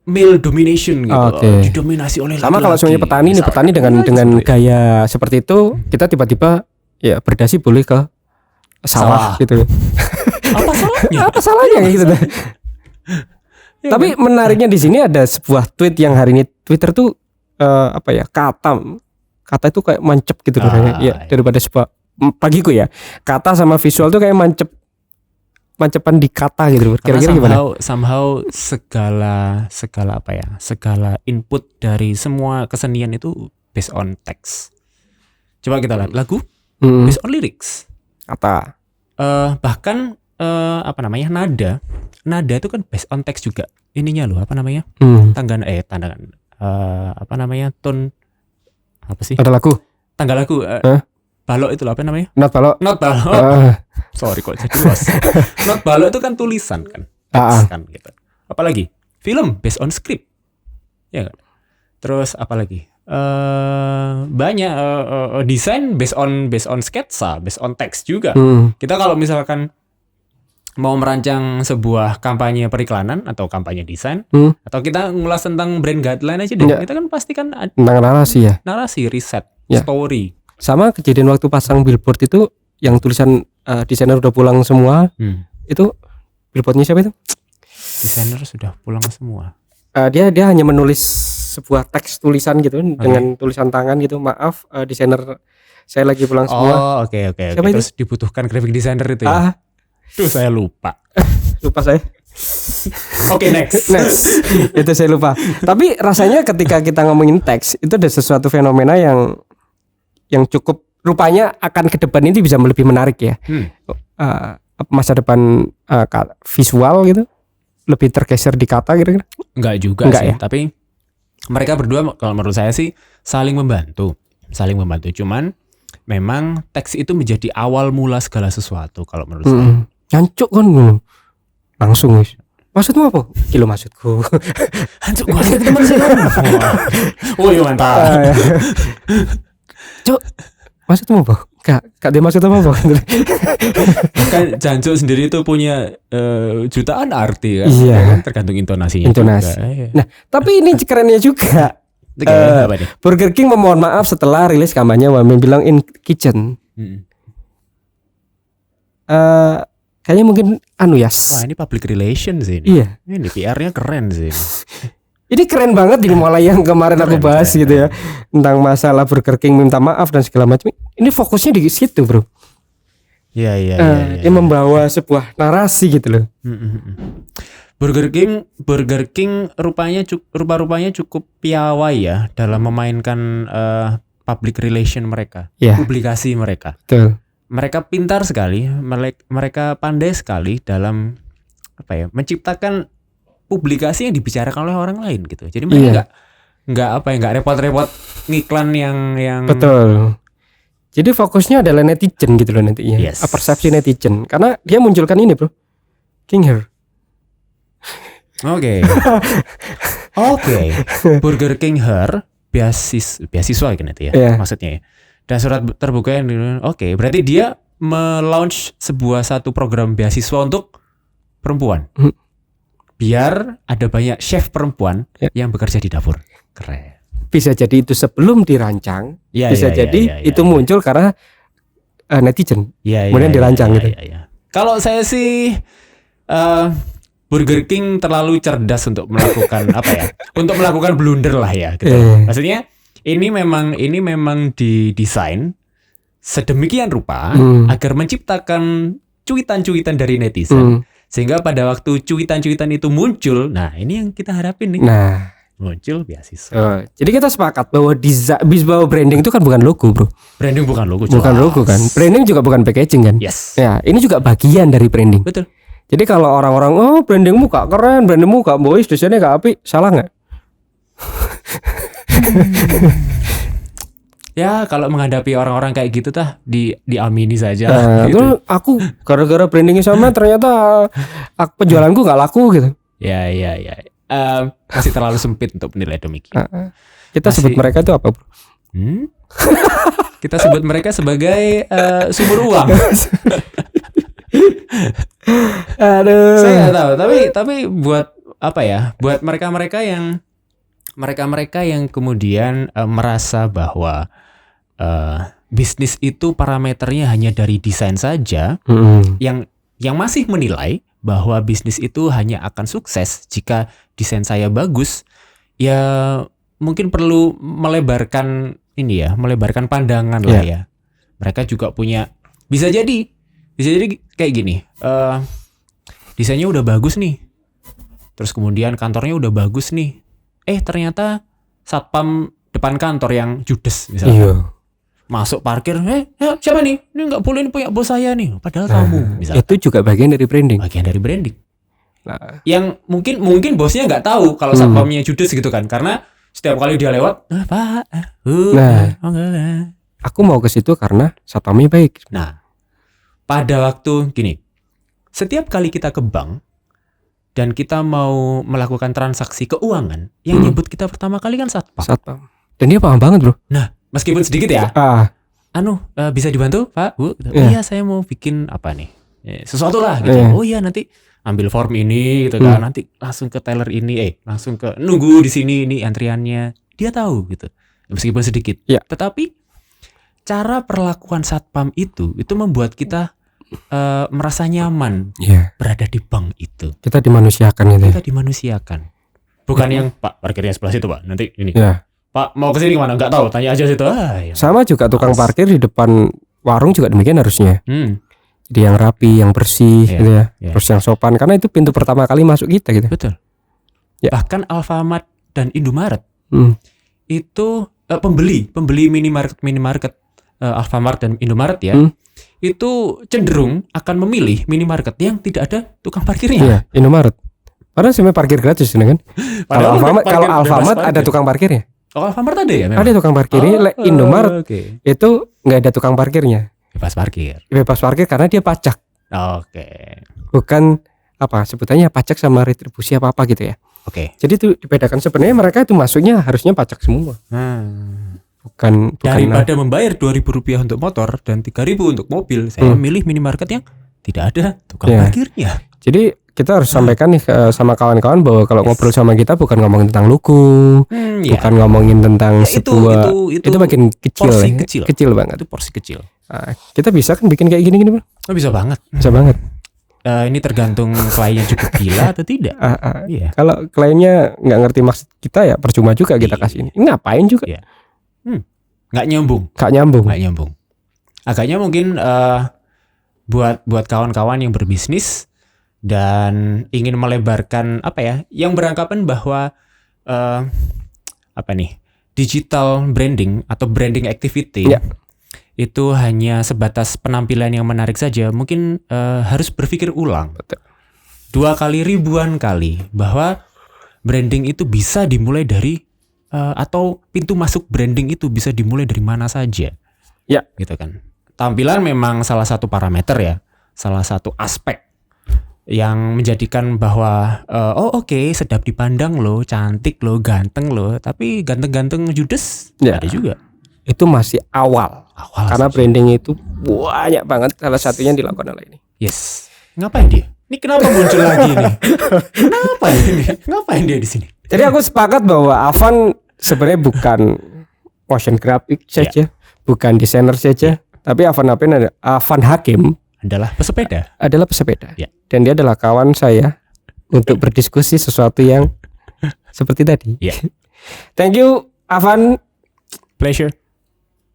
male domination gitu. Didominasi oleh laki-laki. Sama kalau semuanya petani dengan gaya seperti itu, kita tiba-tiba ya berdasi boleh ke sawah gitu. Apa salahnya gitu. Tapi menariknya di sini ada sebuah tweet yang hari ini Twitter tuh kata itu kayak mancep gitu daripada sebuah bagiku ya. Kata sama visual tuh kayak mancepan di kata gitu. Kira-kira gimana? Somehow segala input dari semua kesenian itu based on text. Coba kita lihat lagu based on lyrics. Kata bahkan nada itu kan based on text juga ininya loh tangga tone apa sih ada lagu tangga lagu balok itu loh not balok sorry kok jadi luas. Not balok itu kan tulisan kan teks kan gitu. Apalagi film based on script ya kan. Terus apalagi banyak desain based on sketsa, based on teks juga. Kita kalau misalkan mau merancang sebuah kampanye periklanan atau kampanye desain, atau kita ngulas tentang brand guideline aja deh, kita kan pasti kan tentang narasi, riset, story. Sama kejadian waktu pasang billboard itu yang tulisan desainer udah pulang semua, itu billboardnya siapa itu? Desainer sudah pulang semua. Dia hanya menulis sebuah teks tulisan gitu dengan tulisan tangan gitu. Maaf, desainer saya lagi pulang semua. Oke. Terus dibutuhkan graphic designer itu ya. Duh, saya lupa. Lupa saya. Oke, next. Itu saya lupa. Tapi rasanya ketika kita ngomongin teks itu ada sesuatu fenomena yang cukup rupanya akan ke depan ini bisa lebih menarik ya. Masa depan visual gitu lebih tergeser di kata kira-kira? Enggak juga sih, ya? Tapi mereka berdua kalau menurut saya sih saling membantu. Cuman memang teks itu menjadi awal mula segala sesuatu kalau menurut saya. Hancuk kan langsung wis. Maksudmu apa? Kilo maksudku. Hancuk gua ada teman saya. Oh iya mantap. Cuk, maksudmu apa? Kak dia maksud apa? Kan Jancuk sendiri itu punya jutaan arti kan. Iya. Tergantung intonasinya. Nah, tapi ini kerennya juga. Burger King memohon maaf setelah rilis kampanye Women Belong in Kitchen. Kayaknya mungkin Wah, ini public relations sih ini. Iya. Ini PR-nya keren sih. Ini keren banget ini mulai yang kemarin aku bahas gitu ya. Tentang masalah Burger King minta maaf dan segala macam. Ini fokusnya di situ, Bro. Iya. Dia membawa sebuah narasi gitu loh. Burger King rupa-rupanya cukup piawai ya dalam memainkan public relation mereka, publikasi mereka. Betul. Mereka pintar sekali, mereka pandai sekali dalam menciptakan publikasi yang dibicarakan oleh orang lain gitu. Jadi mereka nggak repot-repot ngiklan yang Betul. Jadi fokusnya adalah netizen gitu loh nantinya. Yes. Persepsi netizen. Karena dia munculkan ini bro, King Her. Oke. Burger King Her beasiswa kan itu ya, maksudnya ya. Dan surat terbuka yang berarti dia melaunch satu program beasiswa untuk perempuan. Biar ada banyak chef perempuan yang bekerja di dapur. Keren. Bisa jadi itu sebelum dirancang, itu muncul karena netizen, kemudian dirancang gitu. Kalau saya sih Burger King terlalu cerdas untuk melakukan untuk melakukan blunder lah ya. Gitu. Maksudnya ini memang didesain sedemikian rupa agar menciptakan cuitan-cuitan dari netizen, sehingga pada waktu cuitan-cuitan itu muncul, nah ini yang kita harapin nih. Muncul beasiswa. Jadi kita sepakat bahwa bahwa branding itu kan bukan logo, bro. Branding bukan logo. Bukan logo kan. Branding juga bukan packaging kan. Yes. Ya, ini juga bagian dari branding. Betul. Jadi kalau orang-orang brandingmu gak keren, brandingmu gak boys, desainnya gak apik, salah nggak? Ya kalau menghadapi orang-orang kayak gitu diamini saja. Gitu. Aku gara-gara brandingnya sama ternyata penjualanku gak laku gitu. Ya. Masih terlalu sempit untuk menilai demikian. Kita sebut mereka itu apa, bro? Kita sebut mereka sebagai sumber uang. Aduh. Saya nggak tahu, tapi buat buat mereka yang kemudian merasa bahwa bisnis itu parameternya hanya dari desain saja, yang masih menilai bahwa bisnis itu hanya akan sukses jika desain saya bagus, ya mungkin perlu melebarkan pandangan lah ya. Mereka juga bisa jadi kayak gini, desainnya udah bagus nih, terus kemudian kantornya udah bagus nih, ternyata satpam depan kantor yang judes misalnya. Masuk parkir, siapa nih? Ini nggak boleh, ini punya bos saya nih. Padahal kamu, misalnya. Itu juga bagian dari branding. Nah. Yang mungkin bosnya nggak tahu kalau satpamnya judes gitu kan, karena setiap kali dia lewat, Pak. Aku mau ke situ karena satpamnya baik. Nah, pada waktu gini, setiap kali kita ke bank dan kita mau melakukan transaksi keuangan, yang nyebut kita pertama kali kan satpam. Dan dia paham banget, bro. Nah. Meskipun sedikit ya. Bisa dibantu, Pak, Bu? Iya, saya mau bikin apa nih? Sesuatu lah gitu. Oh iya, nanti ambil form ini gitu kan. Nanti langsung ke teller ini, langsung ke nunggu di sini ini antriannya. Dia tahu gitu. Meskipun sedikit. Tetapi cara perlakuan satpam itu membuat kita merasa nyaman berada di bank itu. Kita dimanusiakan gitu. Kita dimanusiakan. Bukan yang Pak parkirnya sebelah situ, Pak. Nanti ini. Pak mau kesini kemana? Nggak tahu, tanya aja situ. Sama juga tukang parkir di depan warung juga demikian harusnya. Jadi yang rapi, yang bersih, gitu ya. Terus yang sopan, karena itu pintu pertama kali masuk kita gitu. Betul. Bahkan Alfamart dan Indomaret itu pembeli minimarket Alfamart dan Indomaret ya, itu cenderung akan memilih minimarket yang tidak ada tukang parkirnya. Iya, Indomaret. Padahal sebenarnya parkir gratis kan. Kalau Alfamart ada tukang parkirnya. Oh, Alfamart ada ya memang? Ada tukang parkirnya. Indomaret itu nggak ada tukang parkirnya. Bebas parkir karena dia pajak. Bukan sebutannya pajak sama retribusi apa gitu ya. Jadi itu dibedakan, sebenarnya mereka itu masuknya harusnya pajak semua. Bukan daripada membayar Rp2.000 untuk motor dan Rp3.000 untuk mobil, saya milih minimarket yang tidak ada tukang parkirnya. Jadi kita harus sampaikan nih sama kawan-kawan bahwa kalau ngobrol sama kita bukan ngomongin tentang logo, bukan ngomongin tentang sebuah itu bagian kecil banget. Itu porsi kecil. Kita bisa kan bikin kayak gini-gini, Bro? Bisa banget. Ini tergantung kliennya cukup gila atau tidak. Kalau kliennya nggak ngerti maksud kita ya percuma juga kita kasih ini. Ngapain juga? Nggak nyambung. Agaknya mungkin buat kawan-kawan yang berbisnis dan ingin melebarkan yang beranggapan bahwa digital branding atau branding activity itu hanya sebatas penampilan yang menarik saja, mungkin harus berpikir ulang. Betul. 2 kali, ribuan kali bahwa branding itu bisa dimulai dari atau pintu masuk branding itu bisa dimulai dari mana saja. Ya, gitu kan. Tampilan memang salah satu parameter ya, salah satu aspek yang menjadikan bahwa oke, sedap dipandang loh, cantik loh, ganteng loh, tapi ganteng-ganteng judes ada juga. Itu masih awal karena saja. Branding itu banyak banget, salah satunya dilakukan oleh ini. Yes. Ngapain dia? Ini kenapa muncul lagi nih? Ngapain dia di sini? Jadi aku sepakat bahwa Avan sebenarnya bukan motion graphic saja, bukan desainer saja, tapi Avan Hakim adalah pesepeda. Ya. Dan dia adalah kawan saya untuk berdiskusi sesuatu yang seperti tadi. Ya. Thank you, Avan. Pleasure.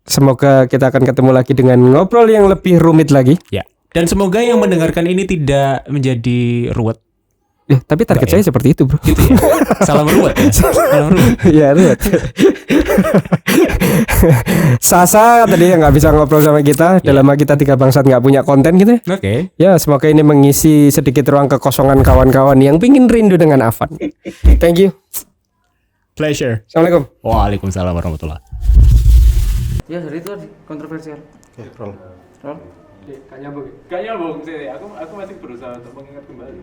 Semoga kita akan ketemu lagi dengan ngobrol yang lebih rumit lagi. Ya. Dan semoga yang mendengarkan ini tidak menjadi ruwet. Tapi target saya seperti itu, bro. Gitu ya. Salam ruwet ya. Salam ruwet. Ya, ruwet. Sasa tadi yang nggak bisa ngobrol sama kita, dalam kita 3 bangsat nggak punya konten gitu. Oke. Ya, semoga ini mengisi sedikit ruang kekosongan kawan-kawan yang pingin rindu dengan Avan. Thank you. Pleasure. Assalamualaikum. Waalaikumsalam warahmatullahi. Ya, jadi itu kontroversial. Roll. Gak nyambung sih. Aku masih berusaha untuk mengingat kembali.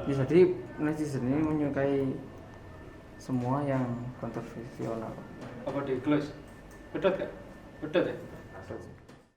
Ya, jadi netizen ini menyukai semua yang kontroversial. Apa di close? Pedot ya?